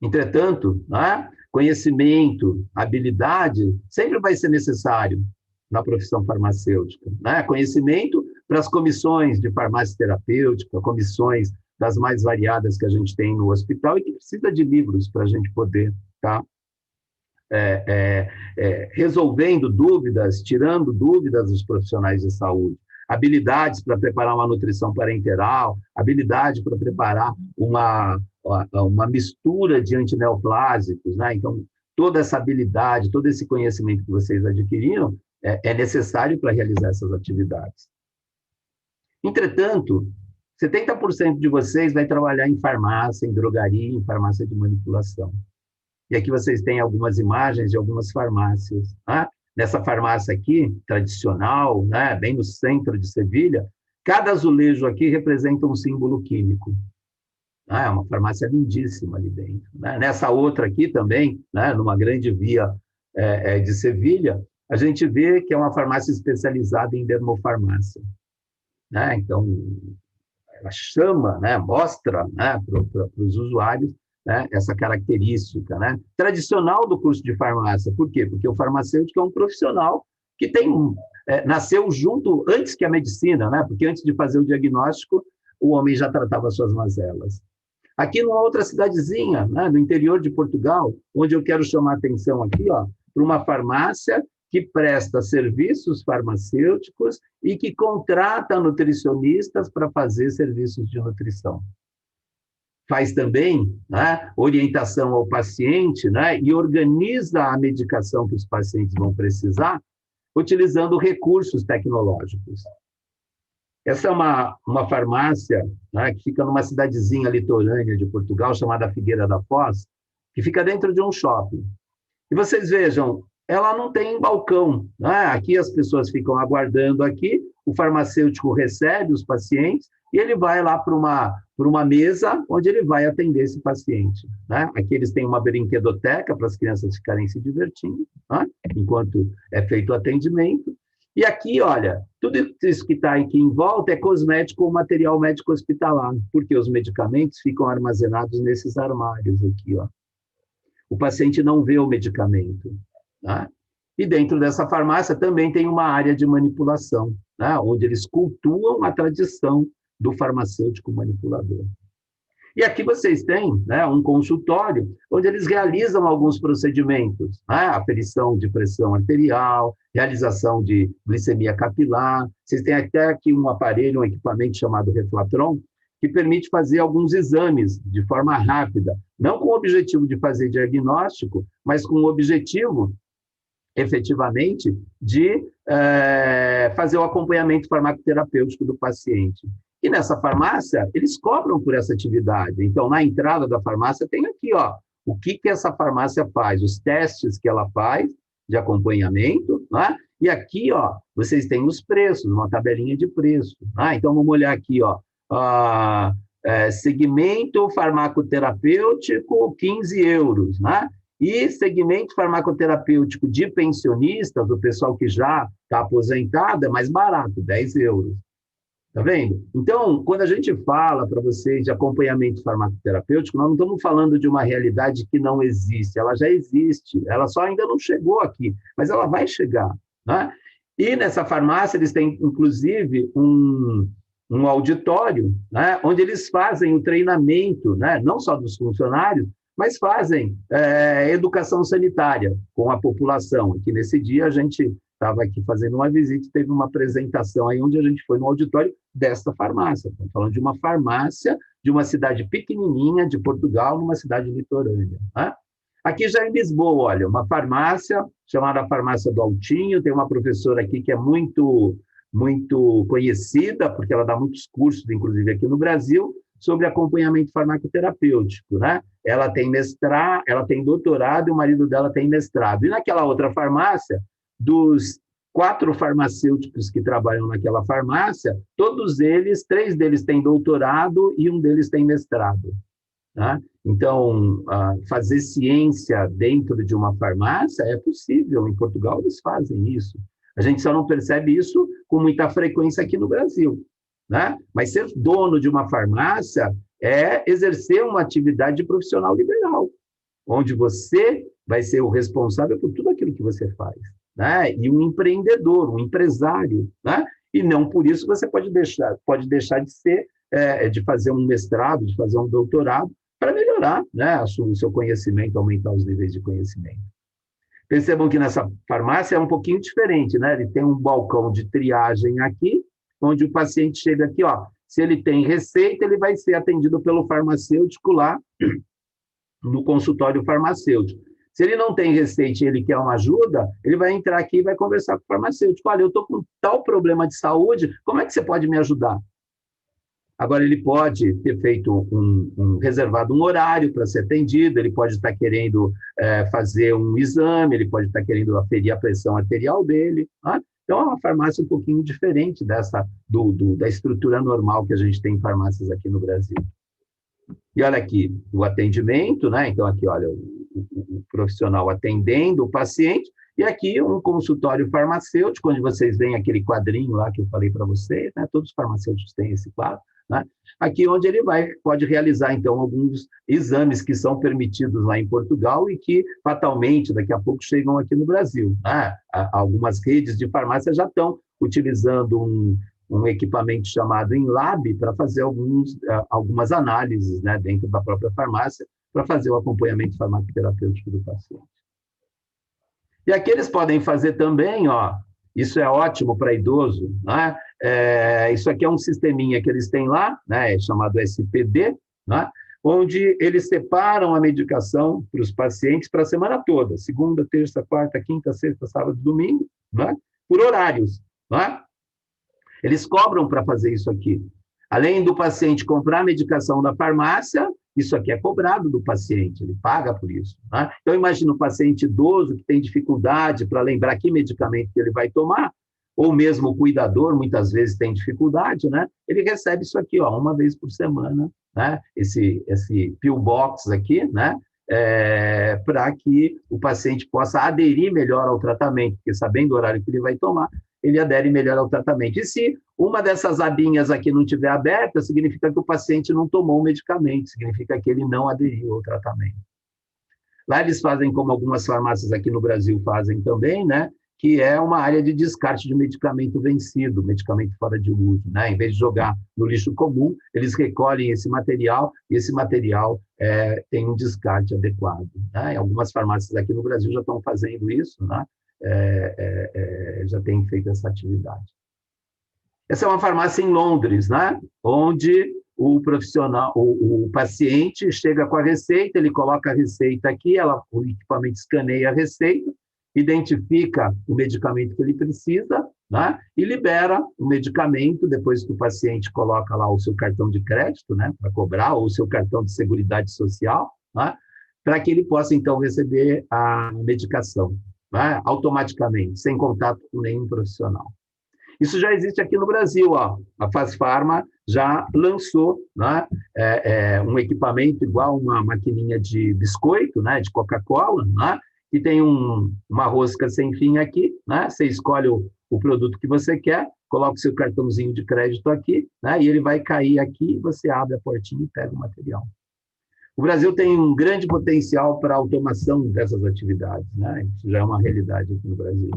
Entretanto, né, conhecimento, habilidade, sempre vai ser necessário na profissão farmacêutica, né? Conhecimento para as comissões de farmácia terapêutica, comissões das mais variadas que a gente tem no hospital e que precisa de livros para a gente poder estar resolvendo dúvidas, tirando dúvidas dos profissionais de saúde, habilidades para preparar uma nutrição parenteral, habilidade para preparar uma mistura de antineoplásicos, né? Então, toda essa habilidade, todo esse conhecimento que vocês adquiriram é necessário para realizar essas atividades. Entretanto, 70% de vocês vai trabalhar em farmácia, em drogaria, em farmácia de manipulação. E aqui vocês têm algumas imagens de algumas farmácias. Né? Nessa farmácia aqui, tradicional, né, bem no centro de Sevilha, cada azulejo aqui representa um símbolo químico. É uma farmácia lindíssima ali dentro. Né? Nessa outra aqui também, né, numa grande via de Sevilha, a gente vê que é uma farmácia especializada em dermofarmácia. Né? Então, ela chama, né, mostra, né, para os usuários, né, essa característica, né, tradicional do curso de farmácia. Por quê? Porque o farmacêutico é um profissional que nasceu junto, antes que a medicina, né, porque antes de fazer o diagnóstico, o homem já tratava suas mazelas. Aqui numa outra cidadezinha, né, no interior de Portugal, onde eu quero chamar a atenção aqui, ó, para uma farmácia que presta serviços farmacêuticos e que contrata nutricionistas para fazer serviços de nutrição. Faz também, né, orientação ao paciente, né, e organiza a medicação que os pacientes vão precisar, utilizando recursos tecnológicos. Essa é uma farmácia, né, que fica numa cidadezinha litorânea de Portugal, chamada Figueira da Foz, que fica dentro de um shopping. E vocês vejam, ela não tem balcão. Né? Aqui as pessoas ficam aguardando aqui, o farmacêutico recebe os pacientes e ele vai lá para uma mesa onde ele vai atender esse paciente. Né? Aqui eles têm uma brinquedoteca para as crianças ficarem se divertindo, né? Enquanto é feito o atendimento. E aqui, olha, tudo isso que está aqui em volta é cosmético ou material médico hospitalar, porque os medicamentos ficam armazenados nesses armários aqui, ó. O paciente não vê o medicamento. Né? E dentro dessa farmácia também tem uma área de manipulação, né? Onde eles cultuam a tradição do farmacêutico manipulador. E aqui vocês têm, né, um consultório onde eles realizam alguns procedimentos, né? Aferição de pressão arterial, realização de glicemia capilar. Vocês têm até aqui um aparelho, um equipamento chamado Reflatron, que permite fazer alguns exames de forma rápida, não com o objetivo de fazer diagnóstico, mas com o objetivo, efetivamente, de fazer o acompanhamento farmacoterapêutico do paciente. E nessa farmácia, eles cobram por essa atividade. Então, na entrada da farmácia, tem aqui, ó, o que essa farmácia faz, os testes que ela faz de acompanhamento, né? E aqui, ó, vocês têm os preços, uma tabelinha de preço. Né? Então, vamos olhar aqui, ó, segmento farmacoterapêutico, 15 euros, né? E segmento farmacoterapêutico de pensionistas, o pessoal que já está aposentado, é mais barato, 10 euros. Tá vendo? Então, quando a gente fala para vocês de acompanhamento farmacoterapêutico, nós não estamos falando de uma realidade que não existe, ela já existe, ela só ainda não chegou aqui, mas ela vai chegar. Né? E nessa farmácia eles têm, inclusive, um auditório, né, onde eles fazem o treinamento, né, não só dos funcionários, mas fazem educação sanitária com a população. Aqui nesse dia a gente estava aqui fazendo uma visita, teve uma apresentação aí onde a gente foi no auditório desta farmácia. Estamos falando de uma farmácia de uma cidade pequenininha de Portugal, numa cidade litorânea. Né? Aqui já em Lisboa, olha, uma farmácia chamada Farmácia do Altinho, tem uma professora aqui que é muito conhecida, porque ela dá muitos cursos, inclusive aqui no Brasil, sobre acompanhamento farmacoterapêutico, né? Ela tem mestrado, ela tem doutorado e o marido dela tem mestrado. E naquela outra farmácia, dos 4 farmacêuticos que trabalham naquela farmácia, todos eles, 3 deles têm doutorado e um deles tem mestrado. Tá? Então, fazer ciência dentro de uma farmácia é possível. Em Portugal, eles fazem isso. A gente só não percebe isso com muita frequência aqui no Brasil. Né? Mas ser dono de uma farmácia é exercer uma atividade profissional liberal, onde você vai ser o responsável por tudo aquilo que você faz. Né? E um empreendedor, um empresário, né? E não por isso você pode deixar de ser, de fazer um mestrado, de fazer um doutorado, para melhorar, né, o seu conhecimento, aumentar os níveis de conhecimento. Percebam que nessa farmácia é um pouquinho diferente, né? Ele tem um balcão de triagem aqui, onde o paciente chega aqui, ó. Se ele tem receita, ele vai ser atendido pelo farmacêutico lá no consultório farmacêutico. Se ele não tem receita e ele quer uma ajuda, ele vai entrar aqui e vai conversar com o farmacêutico. Olha, eu estou com tal problema de saúde, como é que você pode me ajudar? Agora, ele pode ter feito reservado um horário para ser atendido, ele pode estar querendo fazer um exame, ele pode estar querendo aferir a pressão arterial dele. Tá? Então, é uma farmácia um pouquinho diferente da estrutura normal que a gente tem em farmácias aqui no Brasil. E olha aqui, o atendimento, né? Então, aqui, olha, o profissional atendendo o paciente, e aqui um consultório farmacêutico, onde vocês veem aquele quadrinho lá que eu falei para vocês, né? Todos os farmacêuticos têm esse quadro, né? Aqui onde ele pode realizar, então, alguns exames que são permitidos lá em Portugal e que, fatalmente, daqui a pouco chegam aqui no Brasil, né? Algumas redes de farmácia já estão utilizando um equipamento chamado InLab para fazer algumas análises, né, dentro da própria farmácia, para fazer o acompanhamento farmacoterapêutico do paciente. E aqui eles podem fazer também, ó, isso é ótimo para idoso, né? Isso aqui é um sisteminha que eles têm lá, né, chamado SPD, né, onde eles separam a medicação para os pacientes para a semana toda, segunda, terça, quarta, quinta, sexta, sábado, domingo, né, por horários, né? Eles cobram para fazer isso aqui. Além do paciente comprar a medicação da farmácia, isso aqui é cobrado do paciente, ele paga por isso. Né? Então, imagina um paciente idoso que tem dificuldade para lembrar que medicamento que ele vai tomar, ou mesmo o cuidador, muitas vezes tem dificuldade, né? Ele recebe isso aqui, ó, uma vez por semana, né? Esse pill box aqui, né? Para que o paciente possa aderir melhor ao tratamento, porque sabendo o horário que ele vai tomar, ele adere melhor ao tratamento. E se uma dessas abinhas aqui não estiver aberta, significa que o paciente não tomou o medicamento, significa que ele não aderiu ao tratamento. Lá eles fazem, como algumas farmácias aqui no Brasil fazem também, né? Que é uma área de descarte de medicamento vencido, medicamento fora de uso, né? Em vez de jogar no lixo comum, eles recolhem esse material, e esse material tem um descarte adequado. Né? Algumas farmácias aqui no Brasil já estão fazendo isso, né? Já tem feito essa atividade. Essa é uma farmácia em Londres, né? Onde o profissional, o paciente chega com a receita, ele coloca a receita aqui, o equipamento escaneia a receita, identifica o medicamento que ele precisa, né? E libera o medicamento, depois que o paciente coloca lá o seu cartão de crédito, né? Para cobrar, ou o seu cartão de seguridade social, né? Para que ele possa, então, receber a medicação. Né? Automaticamente, sem contato com nenhum profissional. Isso já existe aqui no Brasil, ó. A Fazfarma já lançou, né, um equipamento igual uma maquininha de biscoito, né, de Coca-Cola, né, que tem uma rosca sem fim aqui, né, você escolhe o produto que você quer, coloca o seu cartãozinho de crédito aqui, né, e ele vai cair aqui, você abre a portinha e pega o material. O Brasil tem um grande potencial para a automação dessas atividades, né? Isso já é uma realidade aqui no Brasil.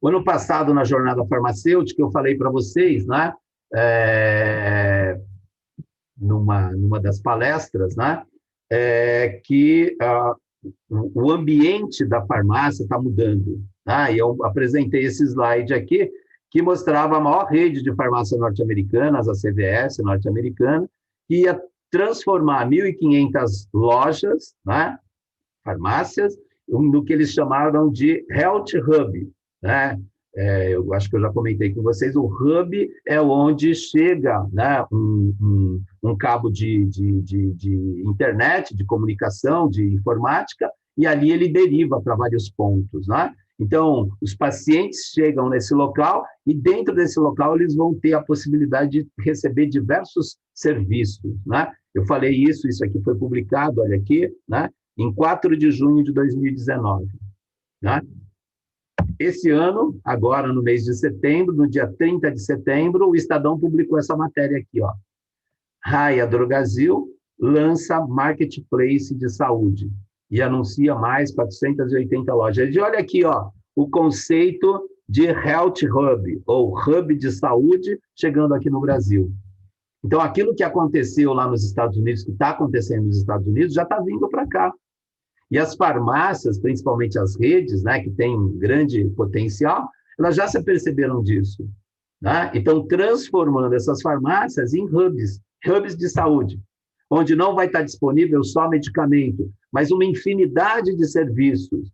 O ano passado, na jornada farmacêutica, eu falei para vocês, né? Numa das palestras, né? Que o ambiente da farmácia está mudando. Né? E eu apresentei esse slide aqui, que mostrava a maior rede de farmácia norte-americanas, a CVS norte-americana, que ia transformar 1.500 lojas, né, farmácias, no que eles chamaram de Health Hub. Né? Eu acho que eu já comentei com vocês, o Hub é onde chega, né, um cabo de internet, de comunicação, de informática, e ali ele deriva para vários pontos. Né? Então, os pacientes chegam nesse local e dentro desse local eles vão ter a possibilidade de receber diversos serviços. Né? Eu falei isso aqui foi publicado, olha aqui, né? Em 4 de junho de 2019. Né? Esse ano, agora no mês de setembro, no dia 30 de setembro, o Estadão publicou essa matéria aqui, ó. Raia Drogasil lança marketplace de saúde e anuncia mais 480 lojas. E olha aqui, ó, o conceito de Health Hub, ou Hub de Saúde, chegando aqui no Brasil. Então, aquilo que aconteceu lá nos Estados Unidos, que está acontecendo nos Estados Unidos, já está vindo para cá. E as farmácias, principalmente as redes, né, que têm um grande potencial, elas já se perceberam disso. Né? E estão transformando essas farmácias em hubs de saúde, onde não vai estar disponível só medicamento, mas uma infinidade de serviços.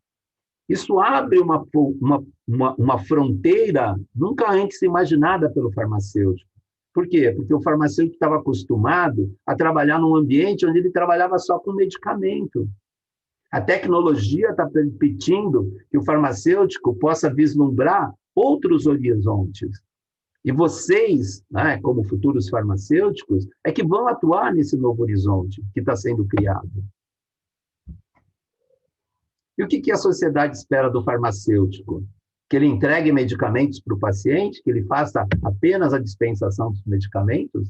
Isso abre uma fronteira nunca antes imaginada pelo farmacêutico. Por quê? Porque o farmacêutico estava acostumado a trabalhar num ambiente onde ele trabalhava só com medicamento. A tecnologia está permitindo que o farmacêutico possa vislumbrar outros horizontes. E vocês, né, como futuros farmacêuticos, é que vão atuar nesse novo horizonte que está sendo criado. E o que a sociedade espera do farmacêutico? Que ele entregue medicamentos para o paciente? Que ele faça apenas a dispensação dos medicamentos?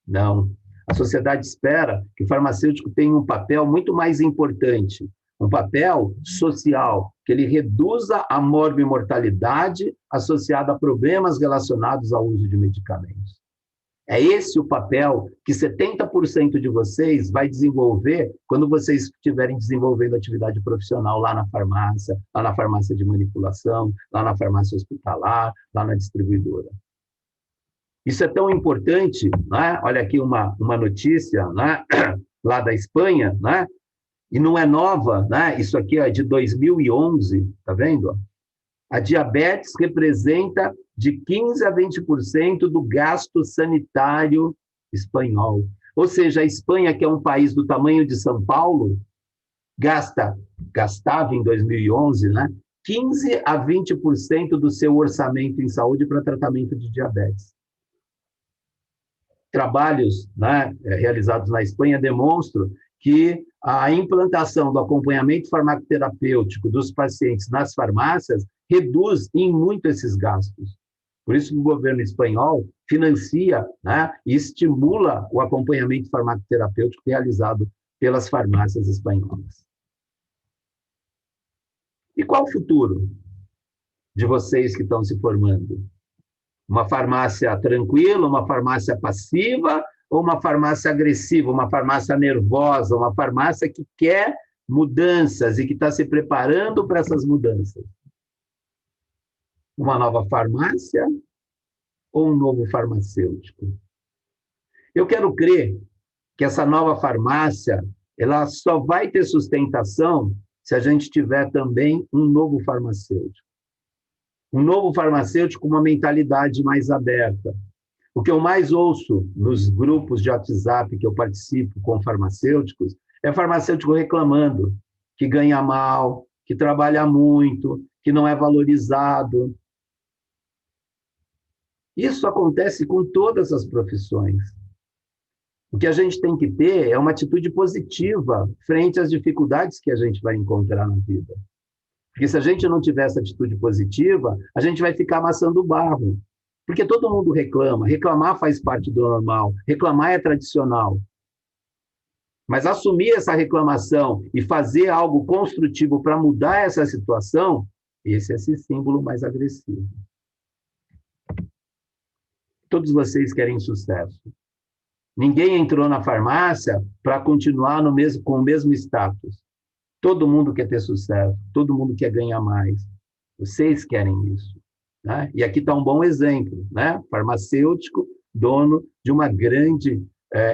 Não. A sociedade espera que o farmacêutico tenha um papel muito mais importante, um papel social, que ele reduza a morbimortalidade associada a problemas relacionados ao uso de medicamentos. É esse o papel que 70% de vocês vai desenvolver quando vocês estiverem desenvolvendo atividade profissional lá na farmácia de manipulação, lá na farmácia hospitalar, lá na distribuidora. Isso é tão importante, né? Olha aqui uma notícia, né? Lá da Espanha, né? E não é nova, né? Isso aqui é de 2011, tá vendo? A diabetes representa de 15% a 20% do gasto sanitário espanhol. Ou seja, a Espanha, que é um país do tamanho de São Paulo, gastava em 2011, né, 15% a 20% do seu orçamento em saúde para tratamento de diabetes. Trabalhos, né, realizados na Espanha demonstram que a implantação do acompanhamento farmacoterapêutico dos pacientes nas farmácias reduz em muito esses gastos. Por isso que o governo espanhol financia, né, e estimula o acompanhamento farmacoterapêutico realizado pelas farmácias espanholas. E qual o futuro de vocês que estão se formando? Uma farmácia tranquila, uma farmácia passiva, ou uma farmácia agressiva, uma farmácia nervosa, uma farmácia que quer mudanças e que está se preparando para essas mudanças? Uma nova farmácia ou um novo farmacêutico? Eu quero crer que essa nova farmácia ela só vai ter sustentação se a gente tiver também um novo farmacêutico. Um novo farmacêutico com uma mentalidade mais aberta. O que eu mais ouço nos grupos de WhatsApp que eu participo com farmacêuticos é farmacêutico reclamando que ganha mal, que trabalha muito, que não é valorizado. Isso acontece com todas as profissões. O que a gente tem que ter é uma atitude positiva frente às dificuldades que a gente vai encontrar na vida. Porque se a gente não tiver essa atitude positiva, a gente vai ficar amassando barro. Porque todo mundo reclama, reclamar faz parte do normal, reclamar é tradicional. Mas assumir essa reclamação e fazer algo construtivo para mudar essa situação, esse é esse símbolo mais agressivo. Todos vocês querem sucesso. Ninguém entrou na farmácia para continuar com o mesmo status. Todo mundo quer ter sucesso, todo mundo quer ganhar mais. Vocês querem isso. Né? E aqui está um bom exemplo, né? Farmacêutico, dono de uma grande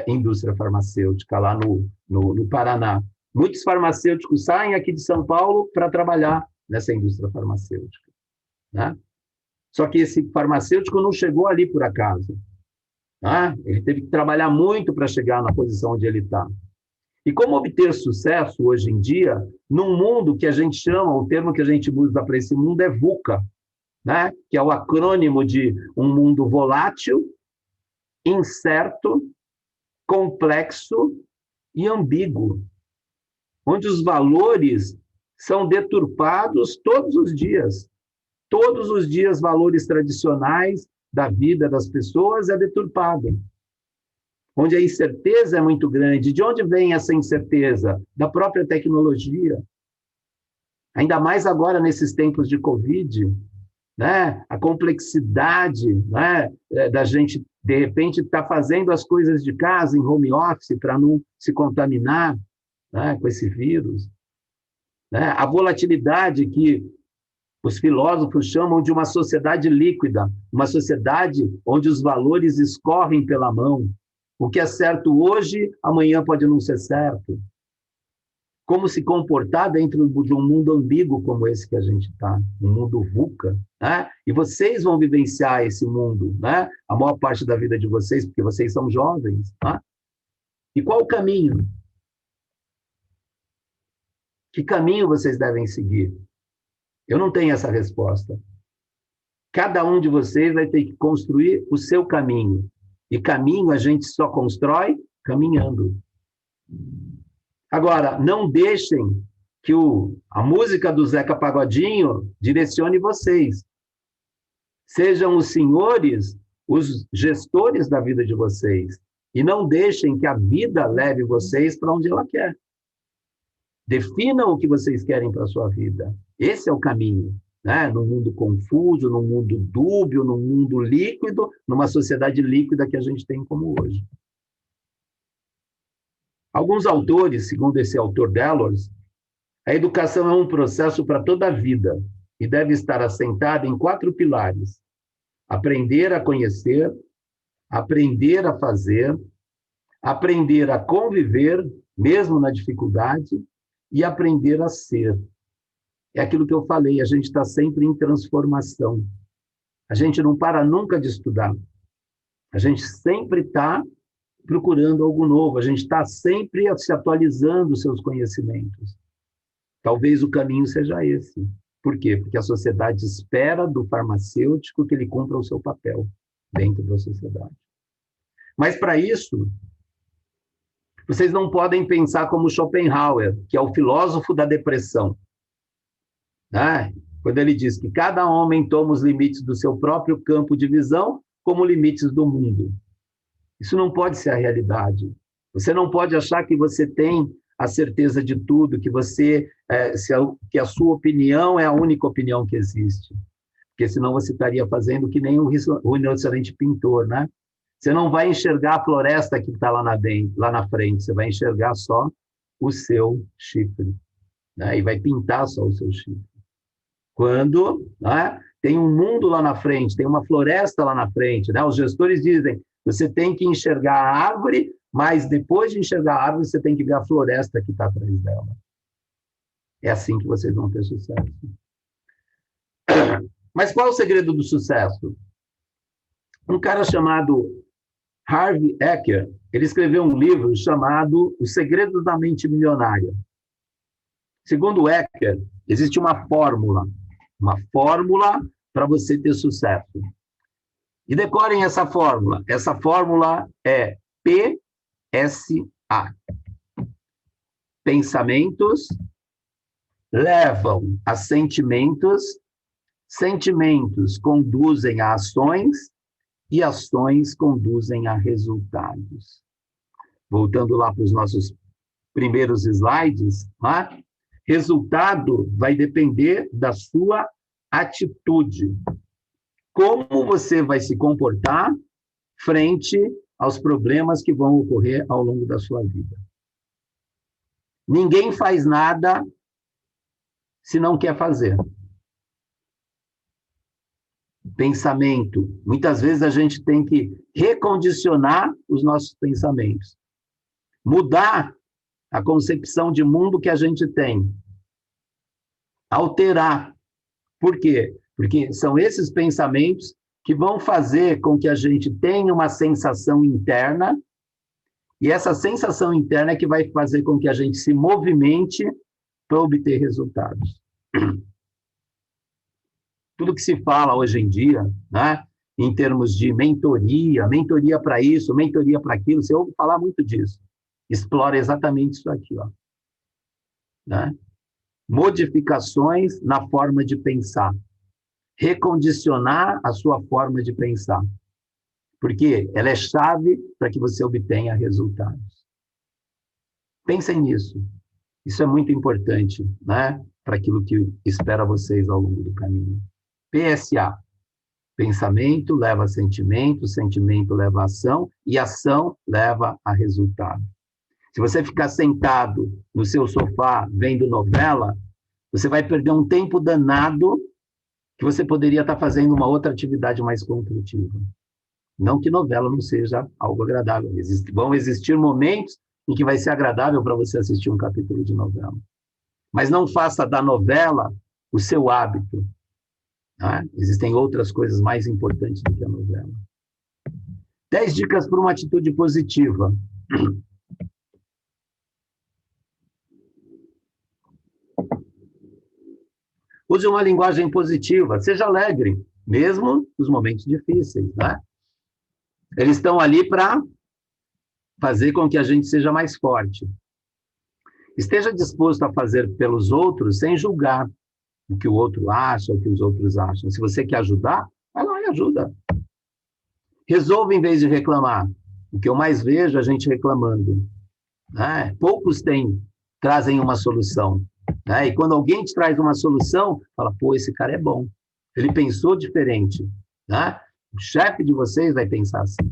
indústria farmacêutica lá no Paraná. Muitos farmacêuticos saem aqui de São Paulo para trabalhar nessa indústria farmacêutica. Né? Só que esse farmacêutico não chegou ali por acaso. Né? Ele teve que trabalhar muito para chegar na posição onde ele está. E como obter sucesso hoje em dia, num mundo que a gente chama, o termo que a gente usa para esse mundo é VUCA, né? Que é o acrônimo de um mundo volátil, incerto, complexo e ambíguo, onde os valores são deturpados todos os dias. Todos os dias, valores tradicionais da vida das pessoas é deturpado. Onde a incerteza é muito grande. De onde vem essa incerteza? Da própria tecnologia. Ainda mais agora, nesses tempos de Covid, né? A complexidade, né? Da gente, de repente, estar fazendo as coisas de casa, em home office, para não se contaminar, né? Com esse vírus. né? A volatilidade que os filósofos chamam de uma sociedade líquida, uma sociedade onde os valores escorrem pela mão. O que é certo hoje, amanhã pode não ser certo. Como se comportar dentro de um mundo ambíguo como esse que a gente está, um mundo VUCA, né? E vocês vão vivenciar esse mundo, né? A maior parte da vida de vocês, porque vocês são jovens, né? E qual o caminho? Que caminho vocês devem seguir? Eu não tenho essa resposta. Cada um de vocês vai ter que construir o seu caminho. E caminho a gente só constrói caminhando. Agora, não deixem que a música do Zeca Pagodinho direcione vocês. Sejam os senhores, os gestores da vida de vocês. E não deixem que a vida leve vocês para onde ela quer. Definam o que vocês querem para a sua vida. Esse é o caminho, né? No mundo confuso, no mundo dúbio, no mundo líquido, numa sociedade líquida que a gente tem como hoje. Alguns autores, segundo esse autor Delors, a educação é um processo para toda a vida e deve estar assentada em 4 pilares: aprender a conhecer, aprender a fazer, aprender a conviver, mesmo na dificuldade, e aprender a ser. É aquilo que eu falei, a gente está sempre em transformação. A gente não para nunca de estudar. A gente sempre está procurando algo novo, a gente está sempre se atualizando os seus conhecimentos. Talvez o caminho seja esse. Por quê? Porque a sociedade espera do farmacêutico que ele cumpra o seu papel dentro da sociedade. Mas, para isso, vocês não podem pensar como Schopenhauer, que é o filósofo da depressão. Né? Quando ele diz que cada homem toma os limites do seu próprio campo de visão como limites do mundo. Isso não pode ser a realidade. Você não pode achar que você tem a certeza de tudo, que que a sua opinião é a única opinião que existe. Porque senão você estaria fazendo que nem um rinoceronte pintor, né? Você não vai enxergar a floresta que está lá na frente, você vai enxergar só o seu chifre, né? E vai pintar só o seu chifre. Quando, né, tem um mundo lá na frente, tem uma floresta lá na frente, né? Os gestores dizem, você tem que enxergar a árvore, mas depois de enxergar a árvore, você tem que ver a floresta que está atrás dela. É assim que vocês vão ter sucesso. Mas qual é o segredo do sucesso? Um cara chamado Harvey Eker, ele escreveu um livro chamado Os Segredos da Mente Milionária. Segundo Eker, existe uma fórmula para você ter sucesso. E decorem essa fórmula. Essa fórmula é PSA. Pensamentos levam a sentimentos, sentimentos conduzem a ações e ações conduzem a resultados. Voltando lá para os nossos primeiros slides, né? Resultado vai depender da sua atitude. Como você vai se comportar frente aos problemas que vão ocorrer ao longo da sua vida. Ninguém faz nada se não quer fazer. Pensamento. Muitas vezes a gente tem que recondicionar os nossos pensamentos. Mudar a concepção de mundo que a gente tem. Alterar. Por quê? Porque são esses pensamentos que vão fazer com que a gente tenha uma sensação interna, e essa sensação interna é que vai fazer com que a gente se movimente para obter resultados. Tudo que se fala hoje em dia, né, em termos de mentoria para isso, mentoria para aquilo, você ouve falar muito disso. Explora exatamente isso aqui, ó. Né? Modificações na forma de pensar. Recondicionar a sua forma de pensar. Porque ela é chave para que você obtenha resultados. Pensem nisso. Isso é muito importante, né, para aquilo que espera vocês ao longo do caminho. PSA. Pensamento leva a sentimento, sentimento leva a ação, e ação leva a resultado. Se você ficar sentado no seu sofá vendo novela, Você vai perder um tempo danado que você poderia estar fazendo uma outra atividade mais construtiva. Não que novela não seja algo agradável. Vão existir momentos em que vai ser agradável para você assistir um capítulo de novela. Mas não faça da novela o seu hábito. Tá? Existem outras coisas mais importantes do que a novela. 10 dicas para uma atitude positiva. Use uma linguagem positiva. Seja alegre, mesmo nos momentos difíceis. Né? Eles estão ali para fazer com que a gente seja mais forte. Esteja disposto a fazer pelos outros sem julgar o que o outro acha, o que os outros acham. Se você quer ajudar, vai lá e ajuda. Resolva em vez de reclamar. O que eu mais vejo é a gente reclamando. Né? Poucos trazem uma solução. Né? E quando alguém te traz uma solução, fala, pô, esse cara é bom. Ele pensou diferente. Né? O chefe de vocês vai pensar assim.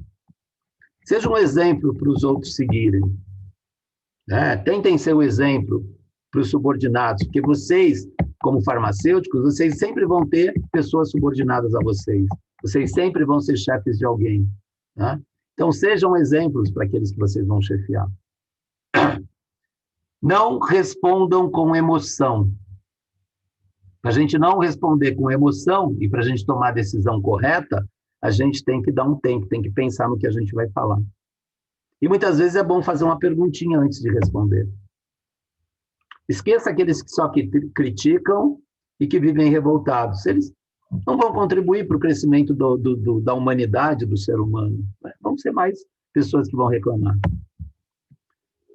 Seja um exemplo para os outros seguirem. Né? Tentem ser um exemplo para os subordinados, porque vocês, como farmacêuticos, vocês sempre vão ter pessoas subordinadas a vocês. Vocês sempre vão ser chefes de alguém. Né? Então, sejam exemplos para aqueles que vocês vão chefiar. Não respondam com emoção. Para a gente não responder com emoção e para a gente tomar a decisão correta, a gente tem que dar um tempo, tem que pensar no que a gente vai falar. E muitas vezes é bom fazer uma perguntinha antes de responder. Esqueça aqueles que só criticam e que vivem revoltados. Eles não vão contribuir para o crescimento da humanidade, do ser humano. Né? Vão ser mais pessoas que vão reclamar.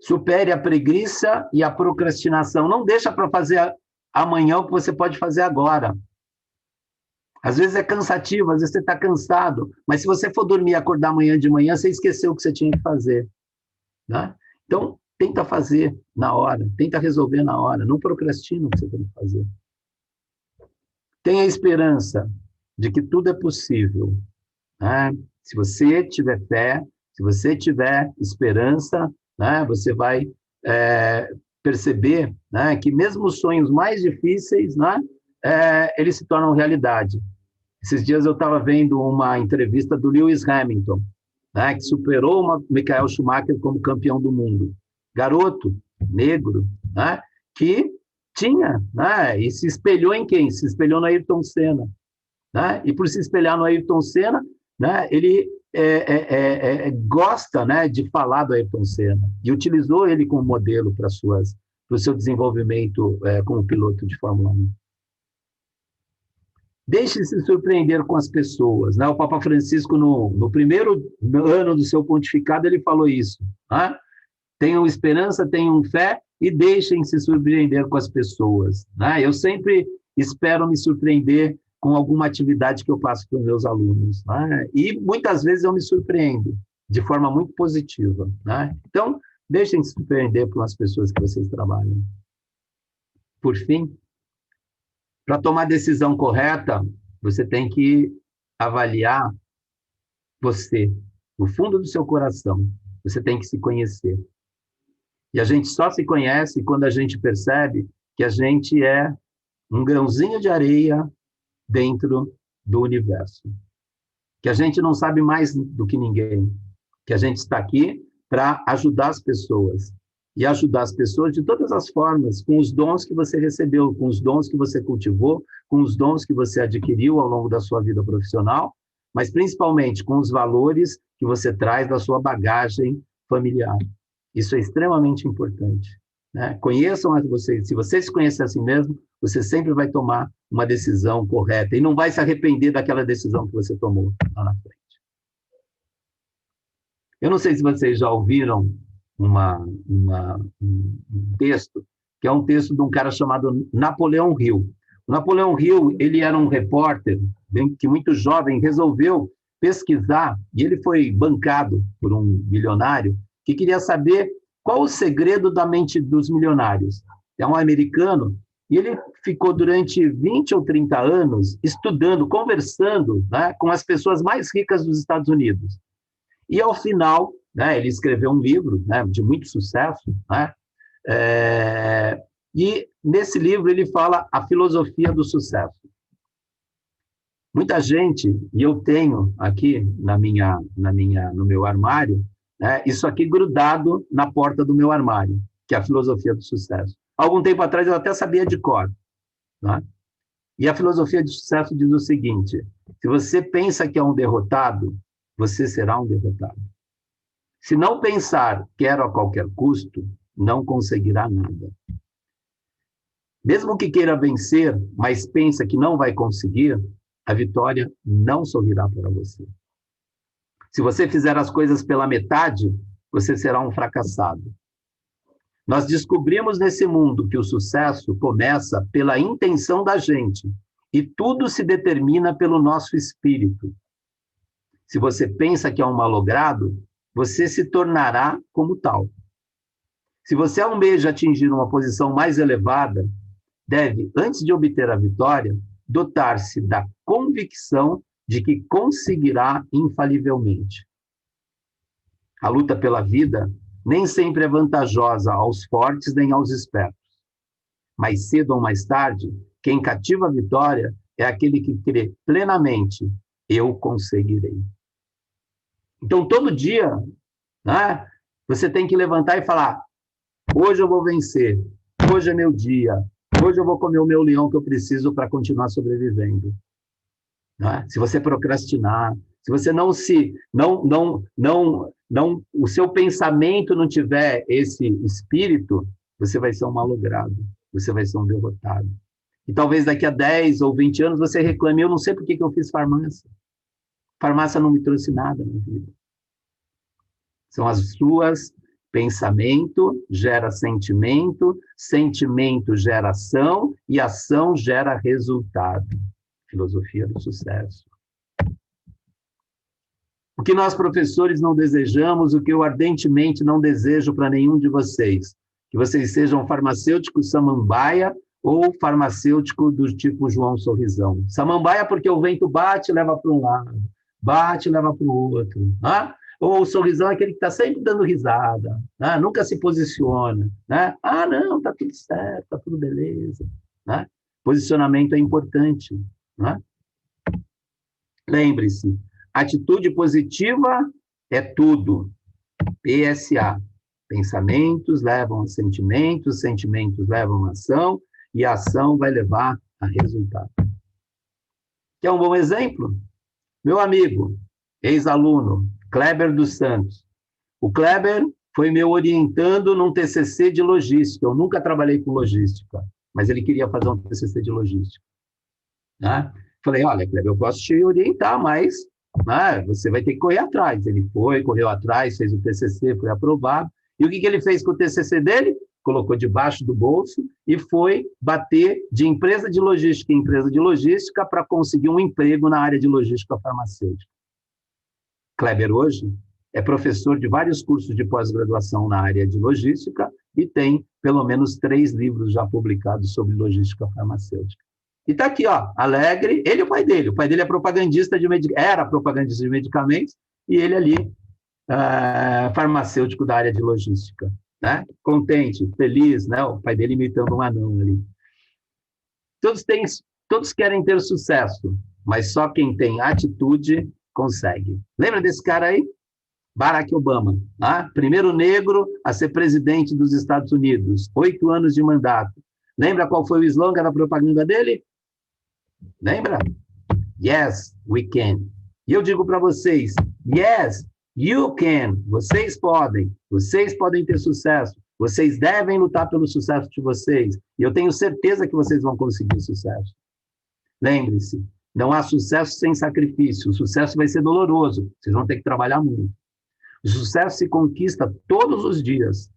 Supere a preguiça e a procrastinação. Não deixa para fazer amanhã o que você pode fazer agora. Às vezes é cansativo, às vezes você está cansado, mas se você for dormir e acordar amanhã de manhã, você esqueceu o que você tinha que fazer. Né? Então, tenta fazer na hora, tenta resolver na hora, não procrastina o que você tem que fazer. Tenha esperança de que tudo é possível. Né? Se você tiver fé, se você tiver esperança, né, você vai perceber, né, que mesmo os sonhos mais difíceis, né, eles se tornam realidade. Esses dias eu estava vendo uma entrevista do Lewis Hamilton, né, que superou o Michael Schumacher como campeão do mundo. Garoto, negro, né, que tinha, né, e se espelhou em quem? Se espelhou no Ayrton Senna. Né? E por se espelhar no Ayrton Senna, né, ele gosta, né, de falar do Ayrton Senna e utilizou ele como modelo para o seu desenvolvimento como piloto de Fórmula 1. Deixe-se surpreender com as pessoas. Né? O Papa Francisco, no primeiro ano do seu pontificado, ele falou isso. Né? Tenham esperança, tenham fé e deixem-se surpreender com as pessoas. Né? Eu sempre espero me surpreender com alguma atividade que eu faço com os meus alunos. Né? E muitas vezes eu me surpreendo de forma muito positiva. Né? Então, deixem-se surpreender com as pessoas que vocês trabalham. Por fim, para tomar a decisão correta, você tem que avaliar você, no fundo do seu coração. Você tem que se conhecer. E a gente só se conhece quando a gente percebe que a gente é um grãozinho de areia dentro do universo. Que a gente não sabe mais do que ninguém. Que a gente está aqui para ajudar as pessoas. E ajudar as pessoas de todas as formas, com os dons que você recebeu, com os dons que você cultivou, com os dons que você adquiriu ao longo da sua vida profissional, mas principalmente com os valores que você traz da sua bagagem familiar. Isso é extremamente importante. Né? Conheçam vocês. Se você se conhecer assim mesmo, você sempre vai tomar uma decisão correta e não vai se arrepender daquela decisão que você tomou lá na frente. Eu não sei se vocês já ouviram um texto, que é um texto de um cara chamado Napoleão Hill. O Napoleão Hill, ele era um repórter que muito jovem resolveu pesquisar, e ele foi bancado por um bilionário que queria saber qual o segredo da mente dos milionários. É um americano, e ele ficou durante 20 ou 30 anos estudando, conversando, né, com as pessoas mais ricas dos Estados Unidos. E, ao final, né, ele escreveu um livro, né, de muito sucesso, né, E nesse livro ele fala a filosofia do sucesso. Muita gente, e eu tenho aqui no meu armário, né, isso aqui grudado na porta do meu armário, que é a filosofia do sucesso. Algum tempo atrás eu até sabia de cor. Né? E a filosofia do sucesso diz o seguinte: se você pensa que é um derrotado, você será um derrotado. Se não pensar quero a qualquer custo, não conseguirá nada. Mesmo que queira vencer, mas pensa que não vai conseguir, a vitória não sorrirá para você. Se você fizer as coisas pela metade, você será um fracassado. Nós descobrimos nesse mundo que o sucesso começa pela intenção da gente e tudo se determina pelo nosso espírito. Se você pensa que é um malogrado, você se tornará como tal. Se você almeja atingir uma posição mais elevada, deve, antes de obter a vitória, dotar-se da convicção de que conseguirá infalivelmente. A luta pela vida nem sempre é vantajosa aos fortes nem aos espertos. Mais cedo ou mais tarde, quem cativa a vitória é aquele que crê plenamente: eu conseguirei. Então, todo dia, né, você tem que levantar e falar: hoje eu vou vencer, hoje é meu dia, hoje eu vou comer o meu leão que eu preciso para continuar sobrevivendo. Né? Se você procrastinar, se você o seu pensamento não tiver esse espírito, você vai ser um malogrado, você vai ser um derrotado. E talvez daqui a 10 ou 20 anos você reclame: eu não sei por que eu fiz farmácia. Farmácia não me trouxe nada na vida. São as suas. Pensamento gera sentimento, sentimento gera ação e ação gera resultado. Filosofia do sucesso. O que nós, professores, não desejamos, o que eu ardentemente não desejo para nenhum de vocês, que vocês sejam farmacêutico samambaia ou farmacêutico do tipo João Sorrisão. Samambaia porque o vento bate e leva para um lado, bate e leva para o outro. Né? Ou o sorrisão é aquele que está sempre dando risada, né? Nunca se posiciona. Né? Ah, não, está tudo certo, está tudo beleza. Né? Posicionamento é importante. Né? Lembre-se, atitude positiva é tudo. PSA. Pensamentos levam a sentimentos, sentimentos levam a ação, e a ação vai levar a resultado. Quer um bom exemplo? Meu amigo, ex-aluno, Kleber dos Santos. O Kleber foi meu orientando num TCC de logística. Eu nunca trabalhei com logística, mas ele queria fazer um TCC de logística. Né? Falei: olha, Kleber, eu posso te orientar, mas né, você vai ter que correr atrás. Ele foi, correu atrás, fez o TCC, foi aprovado. E o que ele fez com o TCC dele? Colocou debaixo do bolso e foi bater de empresa de logística em empresa de logística para conseguir um emprego na área de logística farmacêutica. Kleber hoje é professor de vários cursos de pós-graduação na área de logística e tem pelo menos 3 livros já publicados sobre logística farmacêutica. E está aqui, ó, alegre, ele e o pai dele. O pai dele é propagandista era propagandista de medicamentos, e ele ali, farmacêutico da área de logística. Né? Contente, feliz, né? O pai dele imitando um anão ali. Todos querem ter sucesso, mas só quem tem atitude consegue. Lembra desse cara aí? Barack Obama, né? Primeiro negro a ser presidente dos Estados Unidos, 8 anos de mandato. Lembra qual foi o slogan da propaganda dele? Lembra? Yes, we can. E eu digo para vocês, yes, you can. Vocês podem ter sucesso. Vocês devem lutar pelo sucesso de vocês. E eu tenho certeza que vocês vão conseguir sucesso. Lembre-se, não há sucesso sem sacrifício. O sucesso vai ser doloroso. Vocês vão ter que trabalhar muito. O sucesso se conquista todos os dias.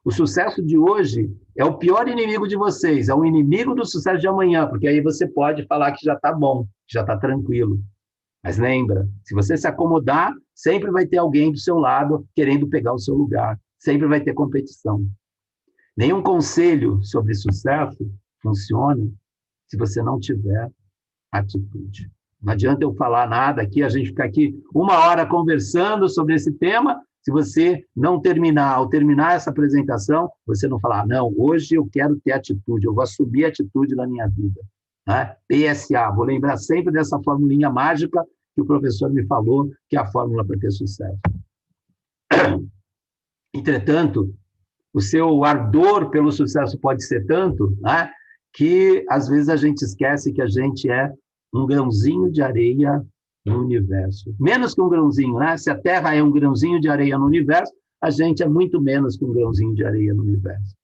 O sucesso de hoje é o pior inimigo de vocês, é o inimigo do sucesso de amanhã, porque aí você pode falar que já está bom, que já está tranquilo. Mas lembra, se você se acomodar, sempre vai ter alguém do seu lado querendo pegar o seu lugar. Sempre vai ter competição. Nenhum conselho sobre sucesso funciona se você não tiver atitude. Não adianta eu falar nada aqui, a gente ficar aqui 1 hora conversando sobre esse tema, Se você não terminar, ao terminar essa apresentação, você não falar, não, hoje eu quero ter atitude, eu vou assumir a atitude na minha vida. Né? PSA, vou lembrar sempre dessa formulinha mágica que o professor me falou, que é a fórmula para ter sucesso. Entretanto, o seu ardor pelo sucesso pode ser tanto, né, que às vezes a gente esquece que a gente é um grãozinho de areia no universo. Menos que um grãozinho, né? Se a Terra é um grãozinho de areia no universo, a gente é muito menos que um grãozinho de areia no universo.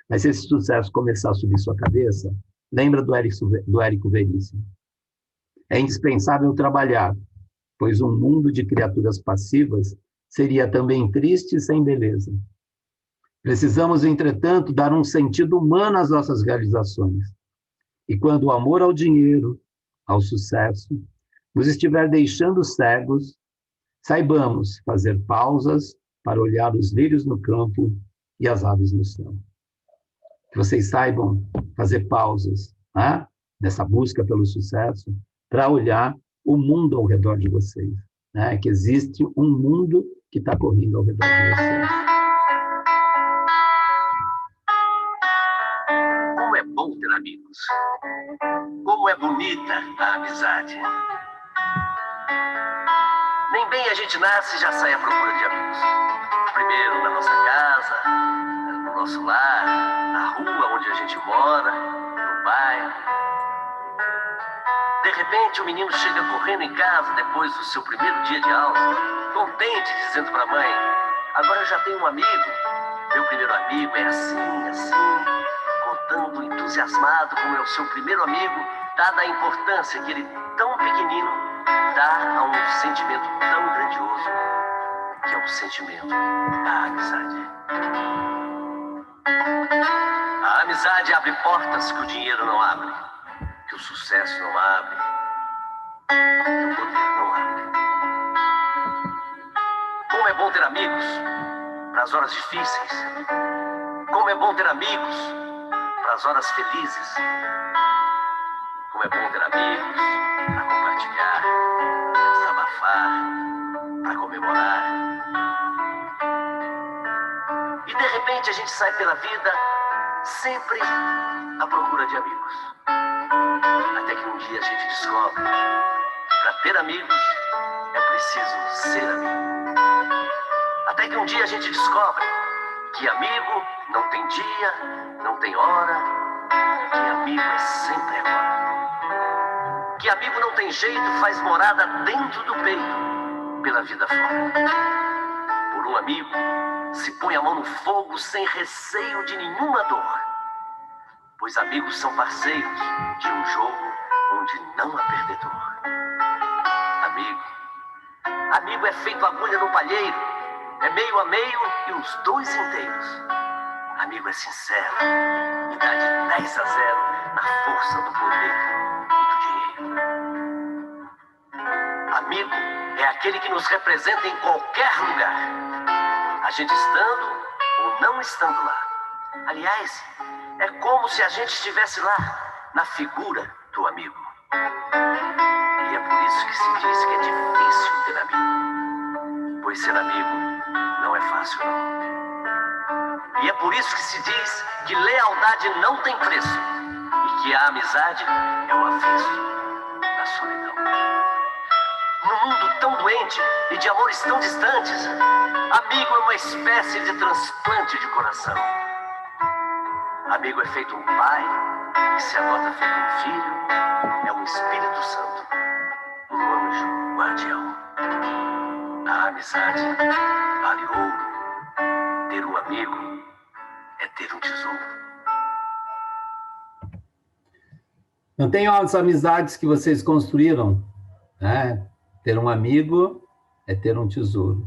Mas se esse sucesso começar a subir sua cabeça, lembra do Érico Veríssimo. É indispensável trabalhar, pois um mundo de criaturas passivas seria também triste e sem beleza. Precisamos, entretanto, dar um sentido humano às nossas realizações. E quando o amor ao dinheiro, ao sucesso, nos estiver deixando cegos, saibamos fazer pausas para olhar os lírios no campo e as aves no céu. Que vocês saibam fazer pausas, né, nessa busca pelo sucesso, para olhar o mundo ao redor de vocês. Né, que existe um mundo que está correndo ao redor de vocês. Como é bom ter amigos. Como é bonita a amizade. Nem bem a gente nasce e já sai à procura de amigos. Primeiro na nossa casa, no nosso lar, na rua onde a gente mora, no bairro. De repente o menino chega correndo em casa depois do seu primeiro dia de aula, contente, dizendo para a mãe, agora eu já tenho um amigo, meu primeiro amigo é assim, assim, contando entusiasmado como é o seu primeiro amigo, dada a importância que ele, tão pequenino, dá a um sentimento tão grandioso, que é o sentimento da amizade. A amizade abre portas que o dinheiro não abre, que o sucesso não abre, que o poder não abre. Como é bom ter amigos para as horas difíceis. Como é bom ter amigos para as horas felizes. Como é bom ter amigos para compartilhar, para desabafar, para comemorar. E de repente a gente sai pela vida sempre à procura de amigos. Até que um dia a gente descobre que para ter amigos é preciso ser amigo. Até que um dia a gente descobre que amigo não tem dia, não tem hora, que amigo é sempre agora. Que amigo não tem jeito, faz morada dentro do peito, pela vida fora. Por um amigo, se põe a mão no fogo sem receio de nenhuma dor. Pois amigos são parceiros de um jogo onde não há perdedor. Amigo é feito agulha no palheiro, é meio a meio e os dois inteiros. Amigo é sincero e dá de 10 a 0 na força do poder e do dinheiro. Amigo é aquele que nos representa em qualquer lugar, a gente estando ou não estando lá. Aliás, é como se a gente estivesse lá, na figura do amigo. E é por isso que se diz que é difícil ter amigo. Pois ser amigo não é fácil, não. E é por isso que se diz que lealdade não tem preço. E que a amizade é o avesso da solidão. Num mundo tão doente e de amores tão distantes, amigo é uma espécie de transplante de coração. Amigo é feito um pai, que se adota feito um filho, é um Espírito Santo, um anjo guardião. A amizade vale ouro. Ter um amigo é ter um tesouro. Mantenham as amizades que vocês construíram, né? Ter um amigo é ter um tesouro.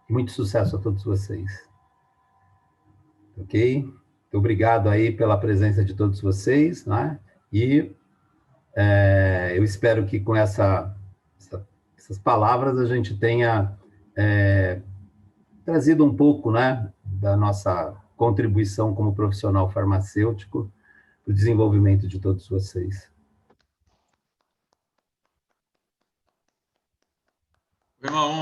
Muito sucesso a todos vocês. Ok? Muito obrigado aí pela presença de todos vocês, né? E eu espero que com essas palavras a gente tenha trazido um pouco, né, da nossa contribuição como profissional farmacêutico para o desenvolvimento de todos vocês. Foi uma honra.